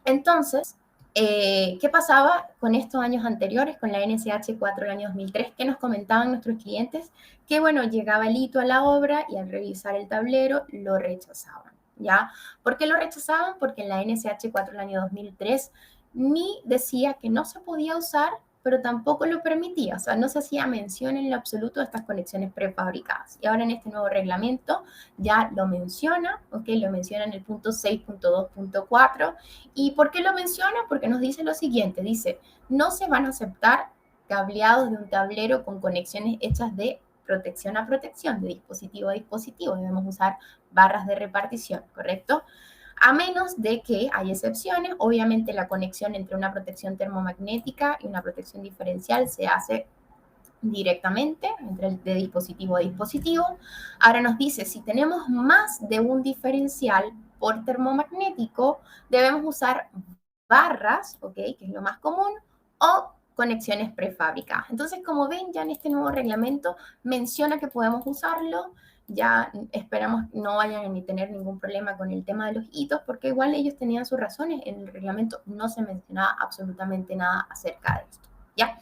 Entonces, ¿qué pasaba con estos años anteriores, con la NSH 4 del año 2003? ¿Qué nos comentaban nuestros clientes? Que, bueno, llegaba el hito a la obra y al revisar el tablero lo rechazaban, ¿ya? ¿Por qué lo rechazaban? Porque en la NSH 4 del año 2003 ni decía que no se podía usar, pero tampoco lo permitía, o sea, no se hacía mención en lo absoluto de estas conexiones prefabricadas. Y ahora en este nuevo reglamento ya lo menciona, ¿ok? Lo menciona en el punto 6.2.4. ¿Y por qué lo menciona? Porque nos dice lo siguiente, dice, no se van a aceptar cableados de un tablero con conexiones hechas de protección a protección, de dispositivo a dispositivo. Debemos usar barras de repartición, ¿correcto? A menos de que hay excepciones. Obviamente la conexión entre una protección termomagnética y una protección diferencial se hace directamente de dispositivo a dispositivo. Ahora nos dice, si tenemos más de un diferencial por termomagnético, debemos usar barras, ¿ok? Que es lo más común, o conexiones prefabricadas. Entonces, como ven, ya en este nuevo reglamento menciona que podemos usarlo. Ya esperamos no vayan a ni tener ningún problema con el tema de los hitos, porque igual ellos tenían sus razones. En el reglamento no se mencionaba absolutamente nada acerca de esto, ¿ya?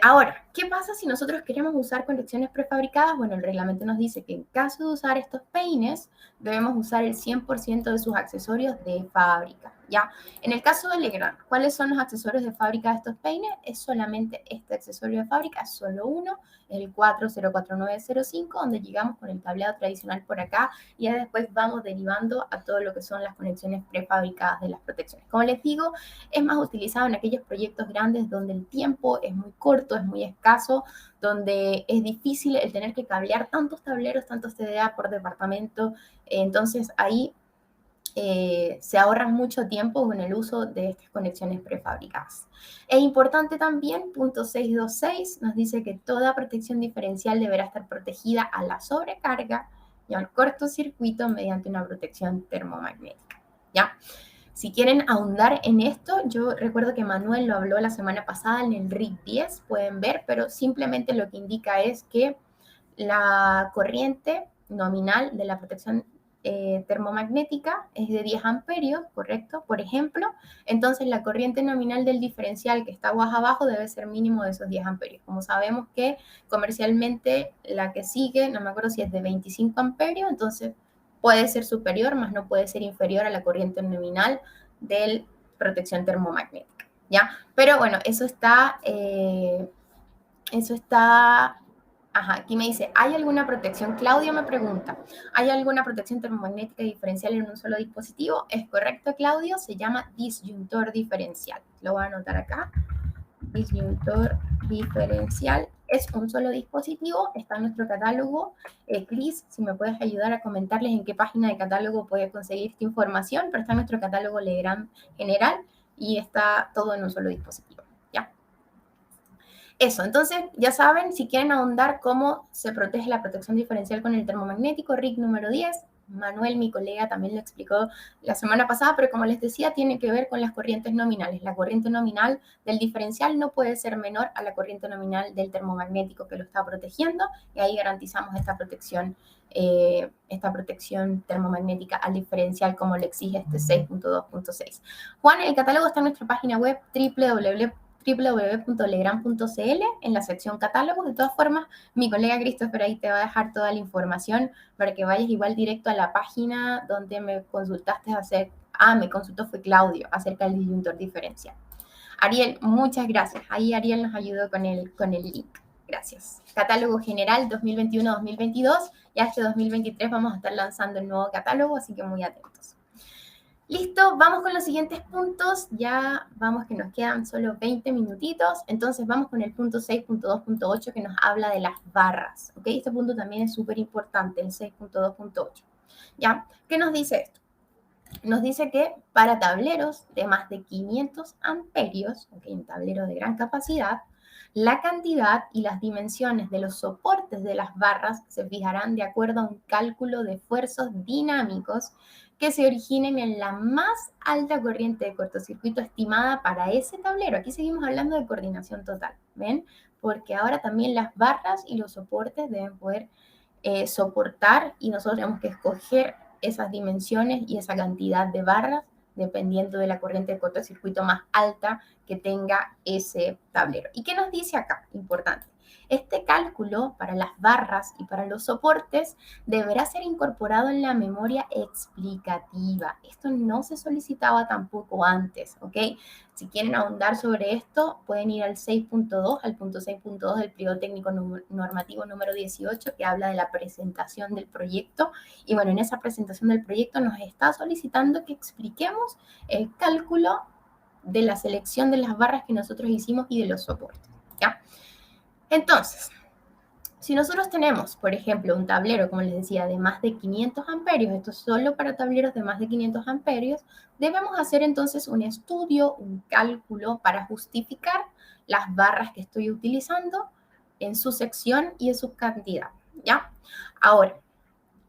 Ahora, ¿qué pasa si nosotros queremos usar conexiones prefabricadas? Bueno, el reglamento nos dice que en caso de usar estos peines, debemos usar el 100% de sus accesorios de fábrica, ¿ya? En el caso de Legrand, ¿cuáles son los accesorios de fábrica de estos peines? Es solamente este accesorio de fábrica, es solo uno, el 404905, donde llegamos con el cableado tradicional por acá y ya después vamos derivando a todo lo que son las conexiones prefabricadas de las protecciones. Como les digo, es más utilizado en aquellos proyectos grandes donde el tiempo es muy corto, es muy escaso, donde es difícil el tener que cablear tantos tableros, tantos TDA por departamento. Entonces ahí se ahorra mucho tiempo con el uso de estas conexiones prefabricadas. Es importante también, punto 626, nos dice que toda protección diferencial deberá estar protegida a la sobrecarga y al cortocircuito mediante una protección termomagnética, ¿ya? Si quieren ahondar en esto, yo recuerdo que Manuel lo habló la semana pasada en el RIC 10, pueden ver, pero simplemente lo que indica es que la corriente nominal de la protección termomagnética es de 10 amperios, ¿correcto? Por ejemplo, entonces la corriente nominal del diferencial que está aguas abajo debe ser mínimo de esos 10 amperios. Como sabemos que comercialmente la que sigue, no me acuerdo si es de 25 amperios, entonces puede ser superior, más no puede ser inferior a la corriente nominal de protección termomagnética, ¿ya? Pero bueno, ajá, aquí me dice, ¿hay alguna protección? Claudio me pregunta, ¿hay alguna protección termomagnética diferencial en un solo dispositivo? Es correcto, Claudio, se llama disyuntor diferencial. Lo voy a anotar acá. Disyuntor diferencial es un solo dispositivo, está en nuestro catálogo. Cris, si me puedes ayudar a comentarles en qué página de catálogo puede conseguir esta información, pero está en nuestro catálogo Legrand general y está todo en un solo dispositivo, ¿ya? Eso, entonces ya saben, si quieren ahondar cómo se protege la protección diferencial con el termomagnético, RIC número 10, Manuel, mi colega, también lo explicó la semana pasada, pero como les decía, tiene que ver con las corrientes nominales. La corriente nominal del diferencial no puede ser menor a la corriente nominal del termomagnético que lo está protegiendo, y ahí garantizamos esta protección termomagnética al diferencial como lo exige este 6.2.6. Juan, el catálogo está en nuestra página web www.legrand.cl en la sección catálogos. De todas formas, mi colega Christopher ahí te va a dejar toda la información para que vayas igual directo a la página donde me consultaste me consultó fue Claudio acerca del disyuntor diferencial. Ariel, muchas gracias. Ahí Ariel nos ayudó con el link. Gracias. Catálogo general 2021-2022. Ya este 2023 vamos a estar lanzando el nuevo catálogo, así que muy atentos. Listo, vamos con los siguientes puntos. Ya vamos que nos quedan solo 20 minutitos. Entonces vamos con el punto 6.2.8 que nos habla de las barras. ¿Ok? Este punto también es súper importante, el 6.2.8. ¿Ya? ¿Qué nos dice esto? Nos dice que para tableros de más de 500 amperios, ¿ok? Un tablero de gran capacidad, la cantidad y las dimensiones de los soportes de las barras se fijarán de acuerdo a un cálculo de esfuerzos dinámicos que se originen en la más alta corriente de cortocircuito estimada para ese tablero. Aquí seguimos hablando de coordinación total, ¿ven? Porque ahora también las barras y los soportes deben poder soportar y nosotros tenemos que escoger esas dimensiones y esa cantidad de barras dependiendo de la corriente de cortocircuito más alta que tenga ese tablero. ¿Y qué nos dice acá? Importante. Este cálculo para las barras y para los soportes deberá ser incorporado en la memoria explicativa. Esto no se solicitaba tampoco antes, ¿ok? Si quieren ahondar sobre esto, pueden ir al 6.2, al punto 6.2 del pliego técnico normativo número 18, que habla de la presentación del proyecto. Y bueno, en esa presentación del proyecto nos está solicitando que expliquemos el cálculo de la selección de las barras que nosotros hicimos y de los soportes, ¿ya? Entonces, si nosotros tenemos, por ejemplo, un tablero, como les decía, de más de 500 amperios, esto es solo para tableros de más de 500 amperios, debemos hacer entonces un estudio, un cálculo para justificar las barras que estoy utilizando, en su sección y en su cantidad, ¿ya? Ahora,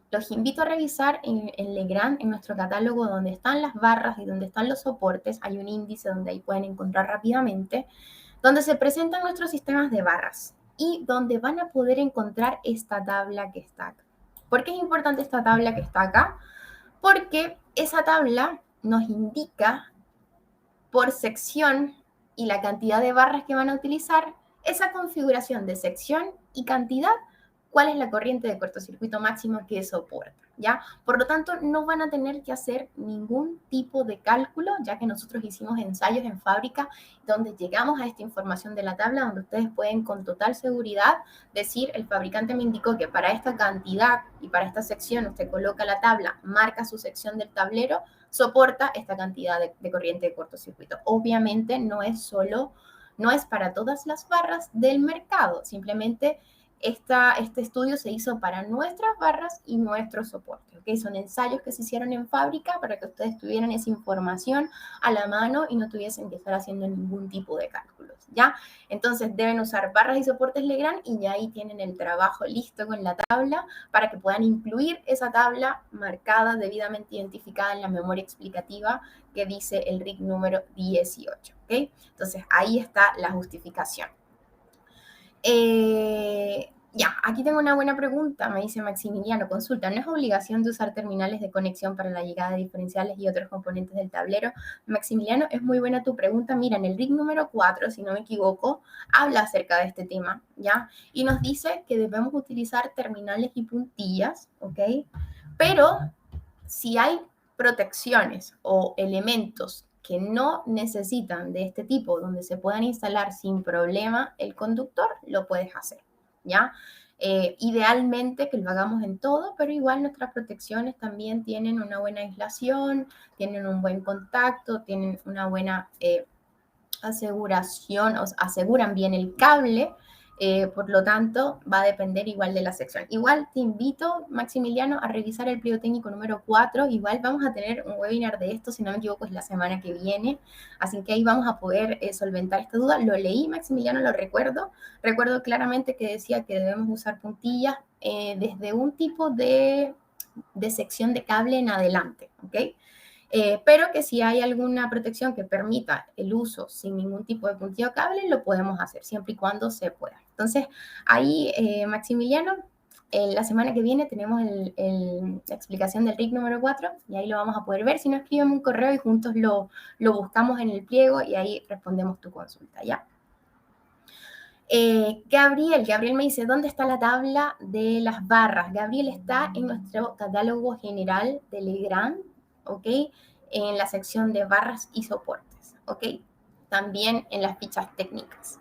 los invito a revisar en Legrand, en nuestro catálogo, donde están las barras y donde están los soportes. Hay un índice donde ahí pueden encontrar rápidamente, donde se presentan nuestros sistemas de barras y donde van a poder encontrar esta tabla que está acá. ¿Por qué es importante esta tabla que está acá? Porque esa tabla nos indica por sección y la cantidad de barras que van a utilizar, esa configuración de sección y cantidad, cuál es la corriente de cortocircuito máximo que soporta, ¿ya? Por lo tanto, no van a tener que hacer ningún tipo de cálculo, ya que nosotros hicimos ensayos en fábrica donde llegamos a esta información de la tabla, donde ustedes pueden con total seguridad decir, el fabricante me indicó que para esta cantidad y para esta sección usted coloca la tabla, marca su sección del tablero, soporta esta cantidad de corriente de cortocircuito. Obviamente no es para todas las barras del mercado, simplemente este estudio se hizo para nuestras barras y nuestros soportes, ¿ok? Son ensayos que se hicieron en fábrica para que ustedes tuvieran esa información a la mano y no tuviesen que estar haciendo ningún tipo de cálculos, ¿ya? Entonces deben usar barras y soportes Legrand y ya ahí tienen el trabajo listo con la tabla para que puedan incluir esa tabla marcada, debidamente identificada en la memoria explicativa que dice el RIC número 18, ¿ok? Entonces ahí está la justificación. Ya, aquí tengo una buena pregunta, me dice Maximiliano, consulta, ¿no es obligación de usar terminales de conexión para la llegada de diferenciales y otros componentes del tablero? Maximiliano, es muy buena tu pregunta. Mira, en el RIC número 4, si no me equivoco, habla acerca de este tema, ¿ya? Y nos dice que debemos utilizar terminales y puntillas, ¿ok? Pero si hay protecciones o elementos que no necesitan de este tipo, donde se puedan instalar sin problema el conductor, lo puedes hacer, ¿ya? Idealmente que lo hagamos en todo, pero igual nuestras protecciones también tienen una buena aislación, tienen un buen contacto, tienen una buena aseguración, o sea, aseguran bien el cable, por lo tanto va a depender igual de la sección. Igual te invito, Maximiliano, a revisar el pliego técnico número 4, igual vamos a tener un webinar de esto, si no me equivoco es la semana que viene, así que ahí vamos a poder solventar esta duda. Lo leí, Maximiliano, lo recuerdo claramente que decía que debemos usar puntillas desde un tipo de sección de cable en adelante, ¿ok? Pero que si hay alguna protección que permita el uso sin ningún tipo de puntilla o cable, lo podemos hacer siempre y cuando se pueda. Entonces, ahí, Maximiliano, la semana que viene tenemos la explicación del RIC número 4 y ahí lo vamos a poder ver. Si no, escríbeme un correo y juntos lo buscamos en el pliego y ahí respondemos tu consulta, ¿ya? Gabriel me dice, ¿dónde está la tabla de las barras? Gabriel, está en nuestro catálogo general de Legrand, ¿ok? En la sección de barras y soportes, ¿ok? También en las fichas técnicas.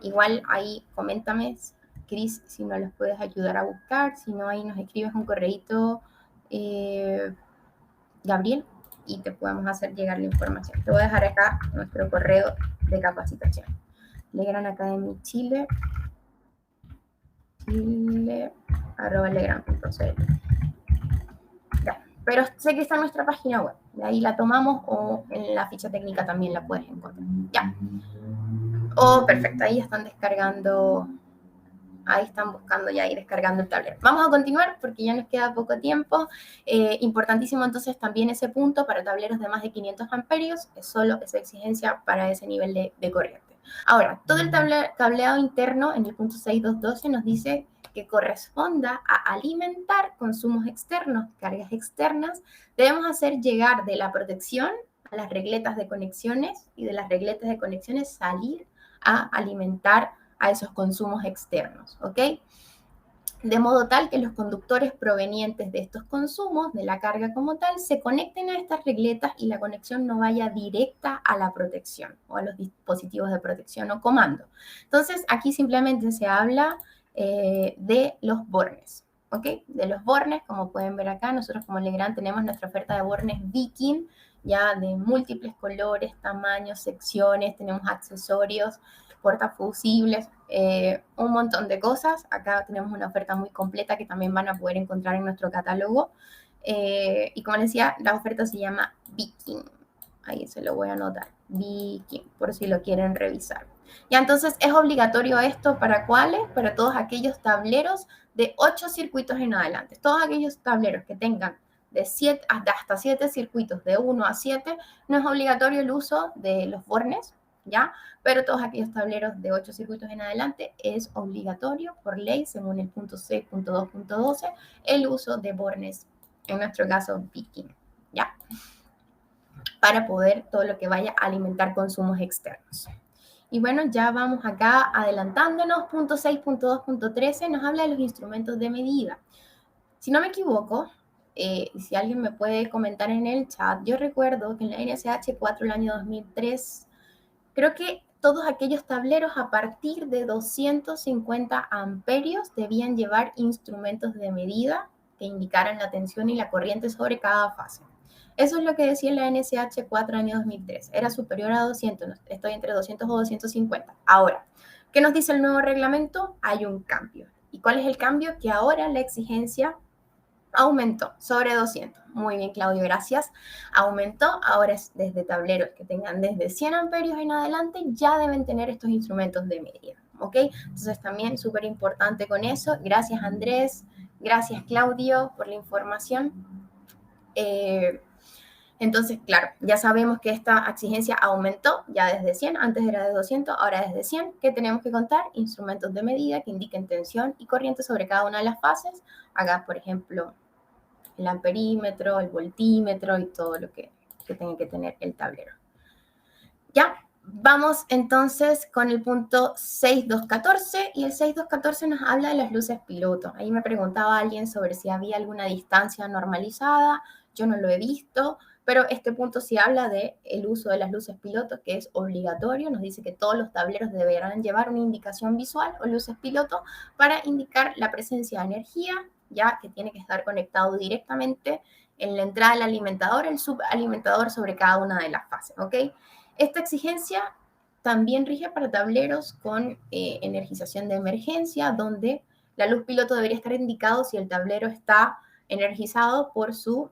Igual ahí coméntame, Cris, si no los puedes ayudar a buscar, si no ahí nos escribes un correíto, Gabriel, y te podemos hacer llegar la información. Te voy a dejar acá nuestro correo de capacitación. Legrand Academy Chile, Legrand.cl. Pero sé que está en nuestra página web, de ahí la tomamos o en la ficha técnica también la puedes encontrar. Ya. Oh, perfecto, ahí están descargando, ahí están buscando ya y descargando el tablero. Vamos a continuar porque ya nos queda poco tiempo. Importantísimo entonces también ese punto para tableros de más de 500 amperios, es solo esa exigencia para ese nivel de corriente. Ahora, todo el cableado interno en el punto 6.2.12 nos dice que corresponda a alimentar consumos externos, cargas externas, debemos hacer llegar de la protección a las regletas de conexiones y de las regletas de conexiones salir a alimentar a esos consumos externos, ¿ok? De modo tal que los conductores provenientes de estos consumos, de la carga como tal, se conecten a estas regletas y la conexión no vaya directa a la protección o a los dispositivos de protección o comando. Entonces, aquí simplemente se habla de los bornes, ¿ok? De los bornes, como pueden ver acá, nosotros como Legrand tenemos nuestra oferta de bornes Viking, ya de múltiples colores, tamaños, secciones, tenemos accesorios, portafusibles, un montón de cosas. Acá tenemos una oferta muy completa que también van a poder encontrar en nuestro catálogo. Y como les decía, la oferta se llama Viking. Ahí se lo voy a anotar. Viking, por si lo quieren revisar. Ya, entonces es obligatorio esto para cuáles, para todos aquellos tableros de 8 circuitos en adelante. Todos aquellos tableros que tengan de hasta 7 circuitos, de 1 a 7, no es obligatorio el uso de los bornes, ¿ya? Pero todos aquellos tableros de 8 circuitos en adelante es obligatorio por ley, según el punto 6.2.12, el uso de bornes, en nuestro caso Viking, ¿ya? Para poder todo lo que vaya a alimentar consumos externos. Y bueno, ya vamos acá adelantándonos. Punto 6.2.13 nos habla de los instrumentos de medida. Si no me equivoco, si alguien me puede comentar en el chat, yo recuerdo que en la NSH 4 el año 2003, creo que todos aquellos tableros a partir de 250 amperios debían llevar instrumentos de medida que indicaran la tensión y la corriente sobre cada fase. Eso es lo que decía la NSH 4 año 2003. Era superior a 200, estoy entre 200 o 250. Ahora, ¿qué nos dice el nuevo reglamento? Hay un cambio. ¿Y cuál es el cambio? Que ahora la exigencia aumentó sobre 200. Muy bien, Claudio, gracias. Aumentó, ahora es desde tableros que tengan desde 100 amperios en adelante, ya deben tener estos instrumentos de medida, ¿ok? Entonces también súper importante con eso. Gracias, Andrés. Gracias, Claudio, por la información. Entonces, claro, ya sabemos que esta exigencia aumentó ya desde 100, antes era de 200, ahora desde 100. ¿Qué tenemos que contar? Instrumentos de medida que indiquen tensión y corriente sobre cada una de las fases. Acá, por ejemplo, el amperímetro, el voltímetro y todo lo que tenga que tener el tablero. Ya, vamos entonces con el punto 6.2.14 y el 6.2.14 nos habla de las luces piloto. Ahí me preguntaba alguien sobre si había alguna distancia normalizada, yo no lo he visto, pero este punto sí habla de el uso de las luces piloto, que es obligatorio. Nos dice que todos los tableros deberán llevar una indicación visual o luces piloto para indicar la presencia de energía, ya que tiene que estar conectado directamente en la entrada del alimentador, el subalimentador sobre cada una de las fases, ¿ok? Esta exigencia también rige para tableros con energización de emergencia, donde la luz piloto debería estar indicado si el tablero está energizado por su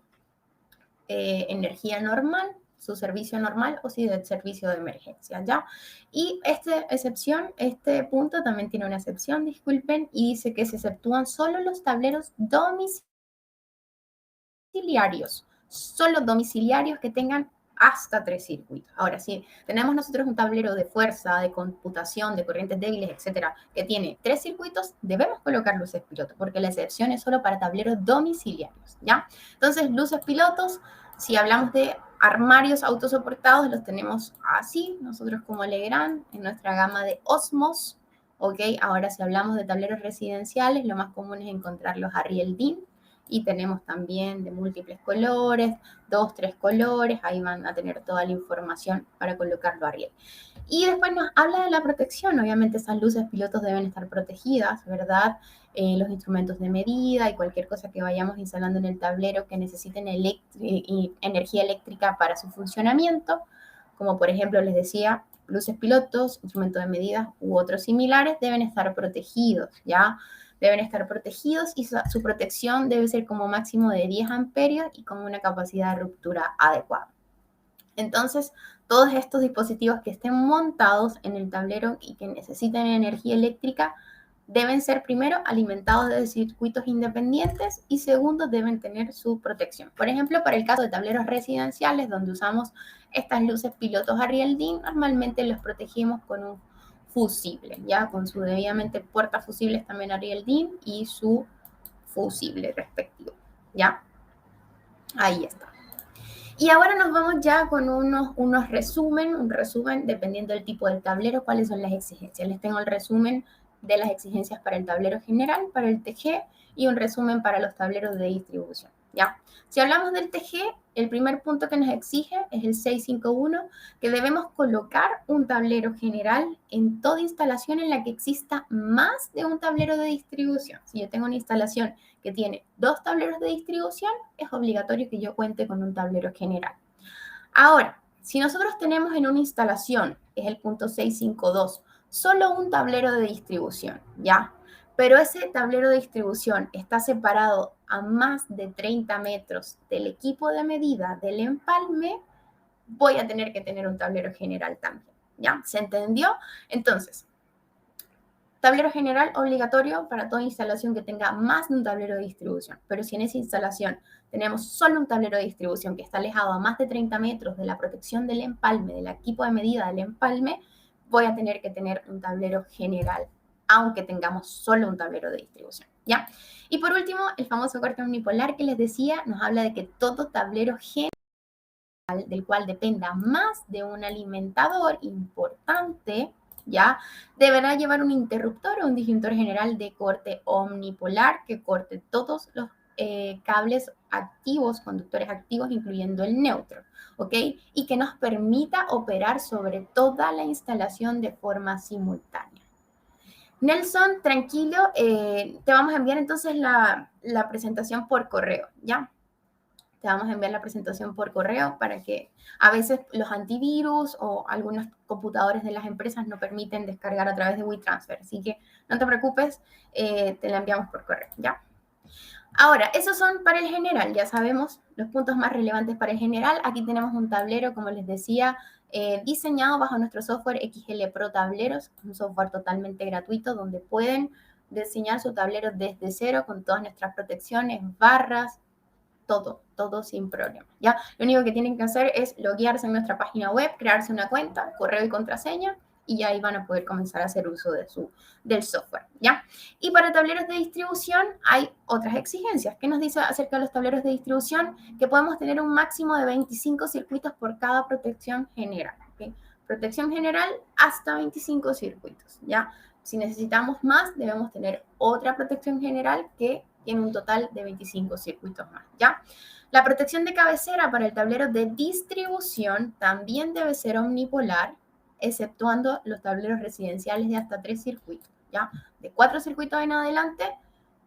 energía normal, su servicio normal o si del servicio de emergencia, ¿ya? Y esta excepción, este punto también tiene una excepción, disculpen, y dice que se exceptúan solo los tableros domiciliarios, solo domiciliarios que tengan hasta 3 circuitos. Ahora, si tenemos nosotros un tablero de fuerza, de computación, de corrientes débiles, etcétera, que tiene 3 circuitos, debemos colocar luces pilotos, porque la excepción es solo para tableros domiciliarios, ¿ya? Entonces, luces pilotos, si hablamos de armarios autosoportados, los tenemos así, nosotros como Legrand, en nuestra gama de Osmos, ¿ok? Ahora, si hablamos de tableros residenciales, lo más común es encontrar los Ariel DIN, y tenemos también de múltiples colores, 2, 3 colores, ahí van a tener toda la información para colocarlo a riel. Y después nos habla de la protección, obviamente esas luces pilotos deben estar protegidas, ¿verdad? Los instrumentos de medida y cualquier cosa que vayamos instalando en el tablero que necesiten energía eléctrica para su funcionamiento, como por ejemplo les decía, luces pilotos, instrumentos de medida u otros similares deben estar protegidos, ¿ya? Deben estar protegidos y su protección debe ser como máximo de 10 amperios y con una capacidad de ruptura adecuada. Entonces, todos estos dispositivos que estén montados en el tablero y que necesiten energía eléctrica deben ser primero alimentados de circuitos independientes y segundo deben tener su protección. Por ejemplo, para el caso de tableros residenciales donde usamos estas luces pilotos Ariel DIN, normalmente los protegimos con un fusible, ya con su debidamente puertas fusibles también Ariel DIN y su fusible respectivo, ya. Ahí está. Y ahora nos vamos ya con un resumen dependiendo del tipo del tablero, cuáles son las exigencias. Les tengo el resumen de las exigencias para el tablero general, para el TG y un resumen para los tableros de distribución, ¿ya? Si hablamos del TG, el primer punto que nos exige es el 651, que debemos colocar un tablero general en toda instalación en la que exista más de un tablero de distribución. Si yo tengo una instalación que tiene 2 tableros de distribución, es obligatorio que yo cuente con un tablero general. Ahora, si nosotros tenemos en una instalación, es el punto 652, solo un tablero de distribución, ¿ya? Pero ese tablero de distribución está separado a más de 30 metros del equipo de medida del empalme, voy a tener que tener un tablero general también, ¿Ya? ¿Se entendió? Entonces, tablero general obligatorio para toda instalación que tenga más de un tablero de distribución. Pero si en esa instalación tenemos solo un tablero de distribución que está alejado a más de 30 metros de la protección del empalme, del equipo de medida del empalme, voy a tener que tener un tablero general, aunque tengamos solo un tablero de distribución. ¿Ya? Y por último, el famoso corte omnipolar que les decía, nos habla de que todo tablero general del cual dependa más de un alimentador importante, ¿ya? Deberá llevar un interruptor o un disyuntor general de corte omnipolar que corte todos los cables activos, conductores activos, incluyendo el neutro, ¿ok? Y que nos permita operar sobre toda la instalación de forma simultánea. Nelson, tranquilo, te vamos a enviar entonces la presentación por correo, ¿ya? Te vamos a enviar la presentación por correo para que a veces los antivirus o algunos computadores de las empresas no permiten descargar a través de WeTransfer. Así que no te preocupes, te la enviamos por correo, ¿ya? Ahora, esos son para el general, ya sabemos los puntos más relevantes para el general. Aquí tenemos un tablero, como les decía, diseñado bajo nuestro software XL Pro Tableros, un software totalmente gratuito donde pueden diseñar su tablero desde cero con todas nuestras protecciones, barras, todo sin problema, ¿ya? Lo único que tienen que hacer es loguearse en nuestra página web, crearse una cuenta, correo y contraseña, y ya ahí van a poder comenzar a hacer uso del software, ¿ya? Y para tableros de distribución hay otras exigencias. ¿Qué nos dice acerca de los tableros de distribución? Que podemos tener un máximo de 25 circuitos por cada protección general, ¿ok? Protección general hasta 25 circuitos, ¿ya? Si necesitamos más, debemos tener otra protección general que tiene un total de 25 circuitos más, ¿ya? La protección de cabecera para el tablero de distribución también debe ser omnipolar, exceptuando los tableros residenciales de hasta 3 circuitos, ¿ya? De 4 circuitos en adelante,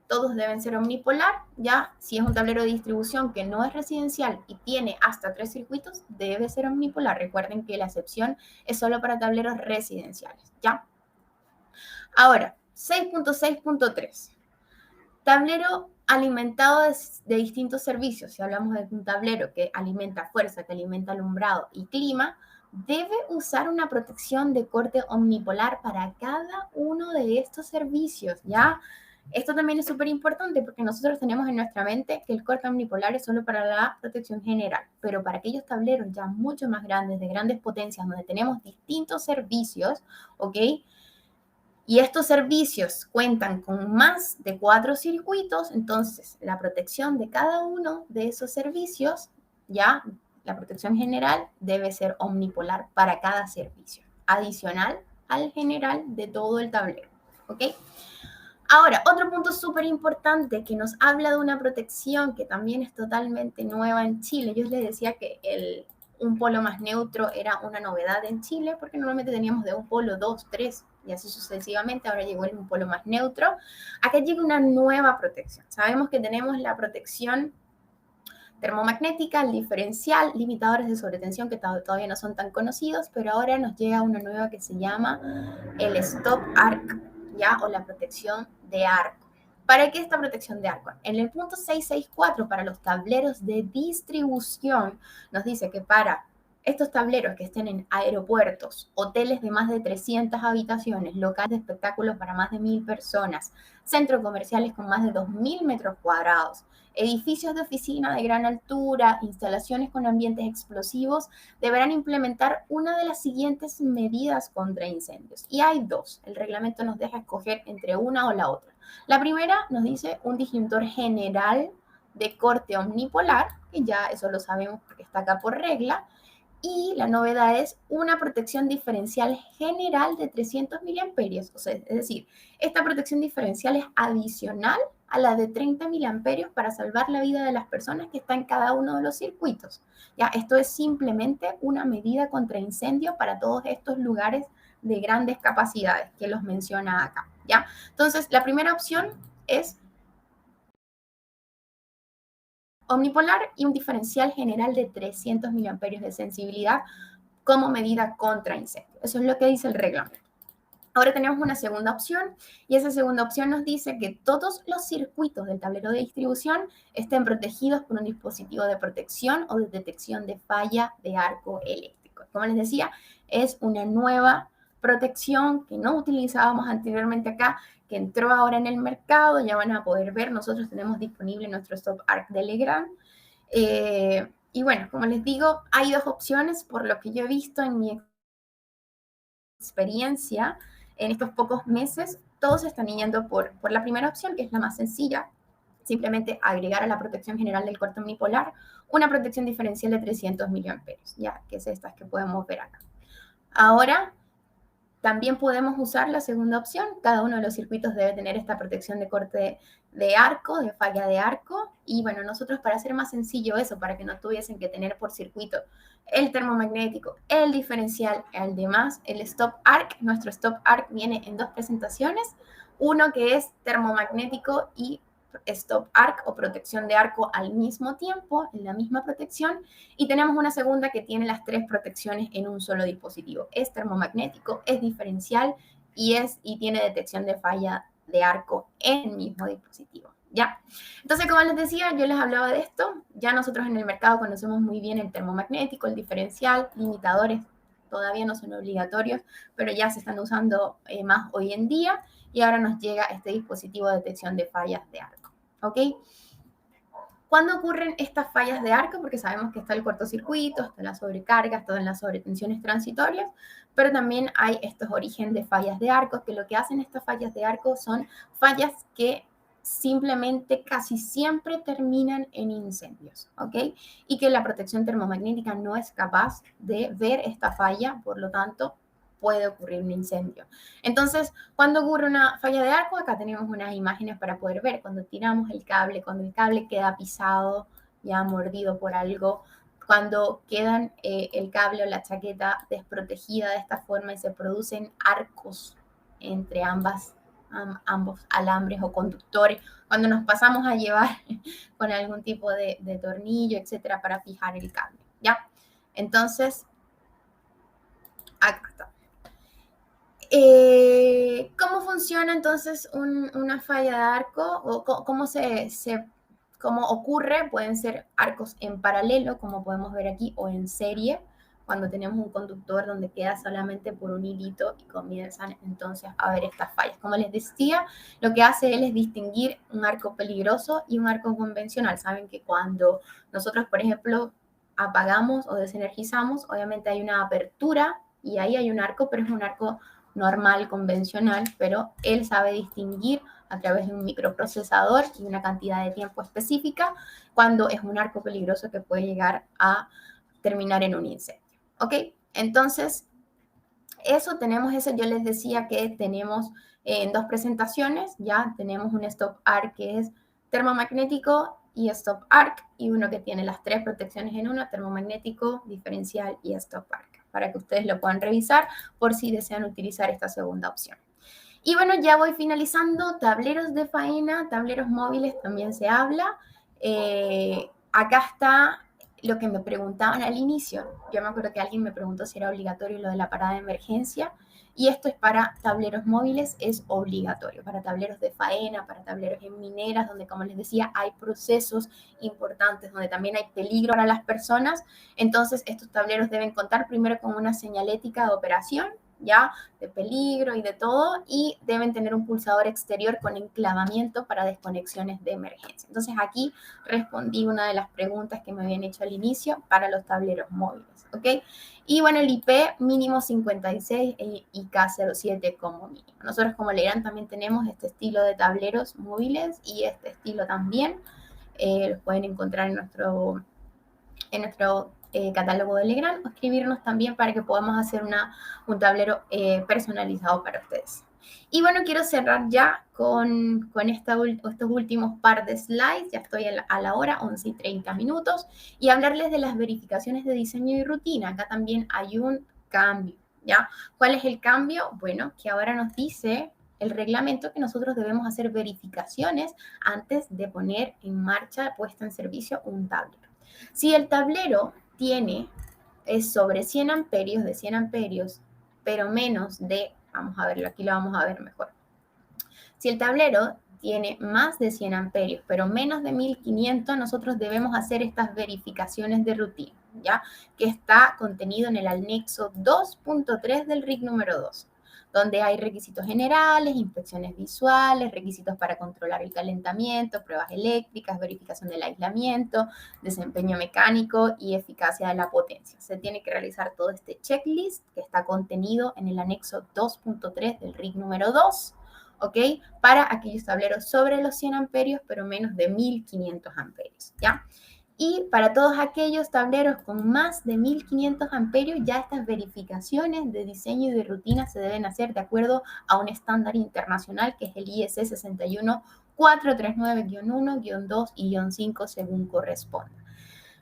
todos deben ser omnipolar, ¿ya? Si es un tablero de distribución que no es residencial y tiene hasta 3 circuitos, debe ser omnipolar. Recuerden que la excepción es solo para tableros residenciales, ¿ya? Ahora, 6.6.3. Tablero alimentado de distintos servicios. Si hablamos de un tablero que alimenta fuerza, que alimenta alumbrado y clima, debe usar una protección de corte omnipolar para cada uno de estos servicios, ¿ya? Esto también es súper importante porque nosotros tenemos en nuestra mente que el corte omnipolar es solo para la protección general, pero para aquellos tableros ya mucho más grandes, de grandes potencias, donde tenemos distintos servicios, ¿ok? Y estos servicios cuentan con más de 4 circuitos, entonces la protección de cada uno de esos servicios, ya la protección general debe ser omnipolar para cada servicio, adicional al general de todo el tablero, ¿ok? Ahora, otro punto súper importante que nos habla de una protección que también es totalmente nueva en Chile. Yo les decía que un polo más neutro era una novedad en Chile, porque normalmente teníamos de un polo 2, 3 y así sucesivamente. Ahora llegó un polo más neutro. Acá llega una nueva protección. Sabemos que tenemos la protección termomagnética, el diferencial, limitadores de sobretensión que todavía no son tan conocidos, pero ahora nos llega una nueva que se llama el Stop Arc, ¿ya? O la protección de arco. ¿Para qué esta protección de arco? En el punto 664 para los tableros de distribución nos dice que para estos tableros que estén en aeropuertos, hoteles de más de 300 habitaciones, locales de espectáculos para más de 1000 personas, centros comerciales con más de 2000 metros cuadrados, edificios de oficina de gran altura, instalaciones con ambientes explosivos, deberán implementar una de las siguientes medidas contra incendios. Y hay dos. El reglamento nos deja escoger entre una o la otra. La primera nos dice un disyuntor general de corte omnipolar, que ya eso lo sabemos porque está acá por regla. Y la novedad es una protección diferencial general de 300 miliamperios. O sea, es decir, esta protección diferencial es adicional a la de 30 miliamperios para salvar la vida de las personas que están en cada uno de los circuitos. ¿Ya? Esto es simplemente una medida contra incendio para todos estos lugares de grandes capacidades que los menciona acá. ¿Ya? Entonces, la primera opción es omnipolar y un diferencial general de 300 miliamperios de sensibilidad como medida contra incendio. Eso es lo que dice el reglamento. Ahora tenemos una segunda opción y esa segunda opción nos dice que todos los circuitos del tablero de distribución estén protegidos por un dispositivo de protección o de detección de falla de arco eléctrico. magnético. Como les decía, es una nueva protección que no utilizábamos anteriormente acá, que entró ahora en el mercado. Ya van a poder ver, nosotros tenemos disponible nuestro Stop Arc de Legrand. Y bueno, como les digo, hay dos opciones por lo que yo he visto en mi experiencia en estos pocos meses. Todos están yendo por la primera opción, que es la más sencilla. Simplemente agregar a la protección general del corte omnipolar una protección diferencial de 300 miliamperes, ya que es esta que podemos ver acá. Ahora, también podemos usar la segunda opción. Cada uno de los circuitos debe tener esta protección de corte de arco, de falla de arco. Y bueno, nosotros, para hacer más sencillo eso, para que no tuviesen que tener por circuito el termomagnético, el diferencial, además el Stop Arc. Nuestro Stop Arc viene en dos presentaciones. Uno que es termomagnético y Stop Arc o protección de arco al mismo tiempo, en la misma protección. Y tenemos una segunda que tiene las tres protecciones en un solo dispositivo. Es termomagnético, es diferencial y tiene detección de falla de arco en el mismo dispositivo. ¿Ya? Entonces, como les decía, yo les hablaba de esto. Ya nosotros en el mercado conocemos muy bien el termomagnético, el diferencial, limitadores todavía no son obligatorios, pero ya se están usando más hoy en día. Y ahora nos llega este dispositivo de detección de fallas de arco. ¿Ok? ¿Cuándo ocurren estas fallas de arco? Porque sabemos que está el cortocircuito, está la sobrecarga, están las sobretensiones transitorias, pero también hay estos orígenes de fallas de arco, que lo que hacen estas fallas de arco son fallas que simplemente casi siempre terminan en incendios, ¿ok? Y que la protección termomagnética no es capaz de ver esta falla, por lo tanto, puede ocurrir un incendio. Entonces, cuando ocurre una falla de arco, acá tenemos unas imágenes para poder ver cuando tiramos el cable, cuando el cable queda pisado, ya mordido por algo, cuando quedan el cable o la chaqueta desprotegida de esta forma y se producen arcos entre ambos alambres o conductores, cuando nos pasamos a llevar con algún tipo de tornillo, etcétera, para fijar el cable, ¿ya? Entonces, acá está. ¿Cómo funciona entonces una falla de arco? ¿O cómo ocurre? Pueden ser arcos en paralelo, como podemos ver aquí, o en serie, cuando tenemos un conductor donde queda solamente por un hilito y comienzan entonces a ver estas fallas. Como les decía, lo que hace él es distinguir un arco peligroso y un arco convencional. Saben que cuando nosotros, por ejemplo, apagamos o desenergizamos, obviamente hay una apertura y ahí hay un arco, pero es un arco normal, convencional, pero él sabe distinguir a través de un microprocesador y una cantidad de tiempo específica cuando es un arco peligroso que puede llegar a terminar en un incendio. ¿Ok? Entonces, yo les decía que tenemos en dos presentaciones, ya tenemos un Stop Arc que es termomagnético y Stop Arc, y uno que tiene las tres protecciones en uno, termomagnético, diferencial y Stop Arc, para que ustedes lo puedan revisar por si desean utilizar esta segunda opción. Y bueno, ya voy finalizando. Tableros de faena, tableros móviles también se habla. Acá está lo que me preguntaban al inicio. Yo me acuerdo que alguien me preguntó si era obligatorio lo de la parada de emergencia. Y esto es para tableros móviles, es obligatorio. Para tableros de faena, para tableros en mineras, donde, como les decía, hay procesos importantes, donde también hay peligro para las personas. Entonces, estos tableros deben contar primero con una señalética de operación, ya, de peligro y de todo, y deben tener un pulsador exterior con enclavamiento para desconexiones de emergencia. Entonces aquí respondí una de las preguntas que me habían hecho al inicio para los tableros móviles, ¿ok? Y bueno, el IP mínimo 56 y K07 como mínimo. Nosotros como Legrand también tenemos este estilo de tableros móviles y este estilo también. Los pueden encontrar en nuestro catálogo de Legrand, o escribirnos también para que podamos hacer un tablero personalizado para ustedes. Y bueno, quiero cerrar ya con estos últimos par de slides. Ya estoy a la hora, 11 y 30 minutos, y hablarles de las verificaciones de diseño y rutina. Acá también hay un cambio, ¿ya? ¿Cuál es el cambio? Bueno, que ahora nos dice el reglamento que nosotros debemos hacer verificaciones antes de poner en marcha, puesta en servicio, un tablero. Si el tablero es sobre 100 amperios, de 100 amperios, pero menos de, vamos a verlo, aquí lo vamos a ver mejor. Si el tablero tiene más de 100 amperios, pero menos de 1500, nosotros debemos hacer estas verificaciones de rutina, ¿ya? Que está contenido en el anexo 2.3 del RIC número 2, donde hay requisitos generales, inspecciones visuales, requisitos para controlar el calentamiento, pruebas eléctricas, verificación del aislamiento, desempeño mecánico y eficacia de la potencia. Se tiene que realizar todo este checklist que está contenido en el anexo 2.3 del RIC número 2, ¿ok? Para aquellos tableros sobre los 100 amperios, pero menos de 1500 amperios, ¿ya? Y para todos aquellos tableros con más de 1500 amperios, ya estas verificaciones de diseño y de rutina se deben hacer de acuerdo a un estándar internacional que es el IEC 61439-1, 2 y 5 según corresponda.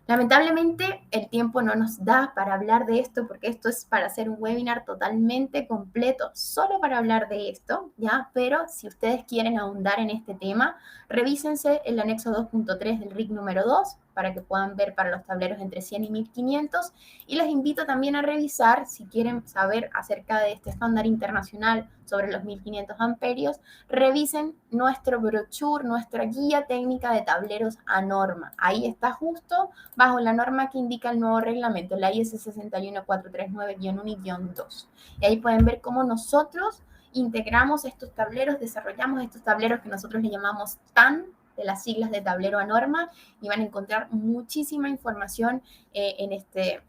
Lamentablemente, el tiempo no nos da para hablar de esto porque esto es para hacer un webinar totalmente completo solo para hablar de esto, ¿ya? Pero si ustedes quieren ahondar en este tema, revísense el anexo 2.3 del RIC número 2 para que puedan ver para los tableros entre 100 y 1500. Y les invito también a revisar, si quieren saber acerca de este estándar internacional sobre los 1500 amperios, revisen nuestro brochure, nuestra guía técnica de tableros a norma. Ahí está justo bajo la norma que indica el nuevo reglamento, la IS 61439-1 y 2. Y ahí pueden ver cómo nosotros integramos estos tableros, desarrollamos estos tableros que nosotros le llamamos TAN, de las siglas de tablero a norma, y van a encontrar muchísima información en este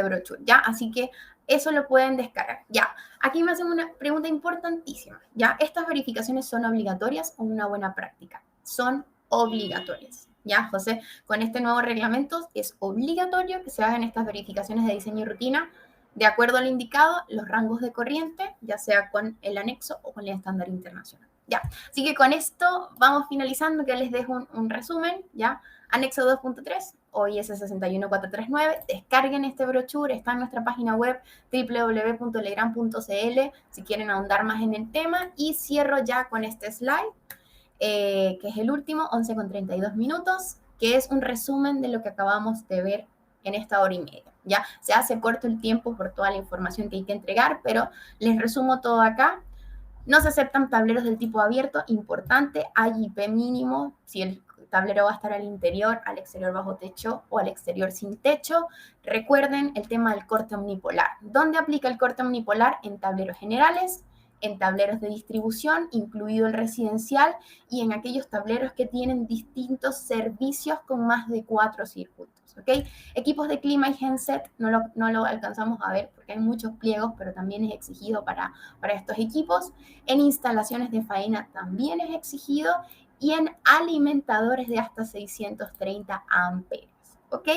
brochure, ¿ya? Así que eso lo pueden descargar, ¿ya? Aquí me hacen una pregunta importantísima, ¿ya? ¿Estas verificaciones son obligatorias o una buena práctica? Son obligatorias, ¿ya, José? Con este nuevo reglamento es obligatorio que se hagan estas verificaciones de diseño y rutina de acuerdo al indicado, los rangos de corriente, ya sea con el anexo o con el estándar internacional. Ya, así que con esto vamos finalizando, que les dejo un resumen, ¿ya? Anexo 2.3, OIS 61439, descarguen este brochure, está en nuestra página web www.legrand.cl si quieren ahondar más en el tema, y cierro ya con este slide, que es el último, 11:32 minutos, que es un resumen de lo que acabamos de ver en esta hora y media. Ya se hace corto el tiempo por toda la información que hay que entregar, pero les resumo todo acá. No se aceptan tableros del tipo abierto, importante, hay IP mínimo, si el tablero va a estar al interior, al exterior bajo techo o al exterior sin techo. Recuerden el tema del corte omnipolar. ¿Dónde aplica el corte omnipolar? En tableros generales, en tableros de distribución, incluido el residencial, y en aquellos tableros que tienen distintos servicios con más de 4 circuitos. ¿Okay? Equipos de clima y genset no lo alcanzamos a ver porque hay muchos pliegos, pero también es exigido para estos equipos. En instalaciones de faena también es exigido, y en alimentadores de hasta 630 amperios. ¿Ok?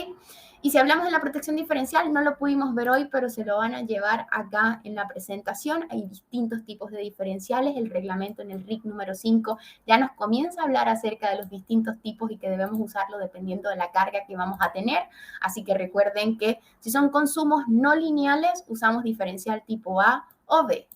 Y si hablamos de la protección diferencial, no lo pudimos ver hoy, pero se lo van a llevar acá en la presentación. Hay distintos tipos de diferenciales. El reglamento en el RIC número 5 ya nos comienza a hablar acerca de los distintos tipos y que debemos usarlo dependiendo de la carga que vamos a tener. Así que recuerden que si son consumos no lineales, usamos diferencial tipo A o B.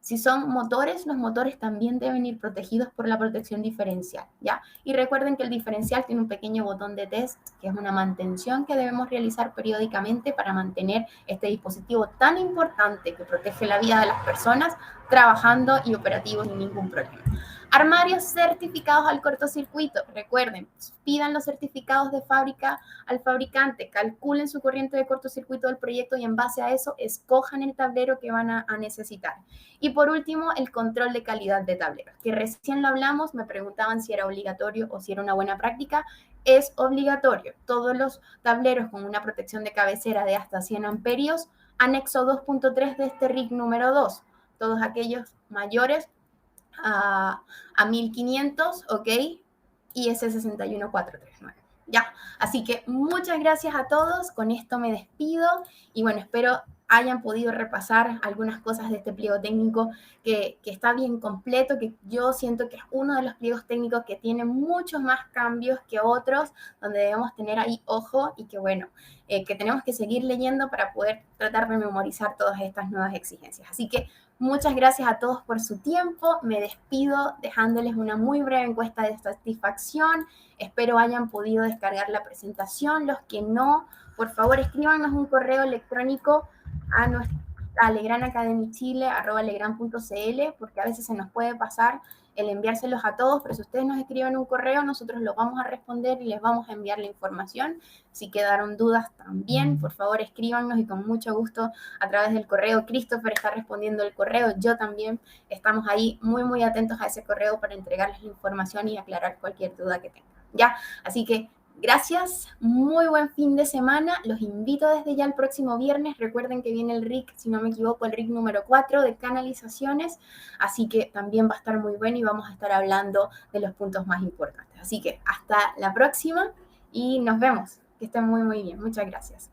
Si son motores, los motores también deben ir protegidos por la protección diferencial, ¿ya? Y recuerden que el diferencial tiene un pequeño botón de test, que es una mantención que debemos realizar periódicamente para mantener este dispositivo tan importante que protege la vida de las personas trabajando y operativo sin ningún problema. Armarios certificados al cortocircuito. Recuerden, pidan los certificados de fábrica al fabricante, calculen su corriente de cortocircuito del proyecto y en base a eso escojan el tablero que van a necesitar. Y por último, el control de calidad de tableros, que recién lo hablamos, me preguntaban si era obligatorio o si era una buena práctica. Es obligatorio. Todos los tableros con una protección de cabecera de hasta 100 amperios, anexo 2.3 de este RIC número 2. Todos aquellos mayores a 1500, ¿ok? Y ese 61439. Ya, así que muchas gracias a todos, con esto me despido y bueno, espero hayan podido repasar algunas cosas de este pliego técnico que está bien completo, que yo siento que es uno de los pliegos técnicos que tiene muchos más cambios que otros, donde debemos tener ahí ojo y que bueno, que tenemos que seguir leyendo para poder tratar de memorizar todas estas nuevas exigencias. Así que muchas gracias a todos por su tiempo. Me despido dejándoles una muy breve encuesta de satisfacción. Espero hayan podido descargar la presentación. Los que no, por favor, escríbanos un correo electrónico a nuestro a legranacademychile@legran.cl, porque a veces se nos puede pasar el enviárselos a todos, pero si ustedes nos escriben un correo, nosotros lo vamos a responder y les vamos a enviar la información. Si quedaron dudas también, por favor escríbanos y con mucho gusto a través del correo. Christopher está respondiendo el correo, yo también. Estamos ahí muy atentos a ese correo para entregarles la información y aclarar cualquier duda que tengan. ¿Ya? Así que gracias, muy buen fin de semana. Los invito desde ya el próximo viernes. Recuerden que viene el RIC, si no me equivoco, el RIC número 4 de canalizaciones. Así que también va a estar muy bueno y vamos a estar hablando de los puntos más importantes. Así que hasta la próxima y nos vemos. Que estén muy bien. Muchas gracias.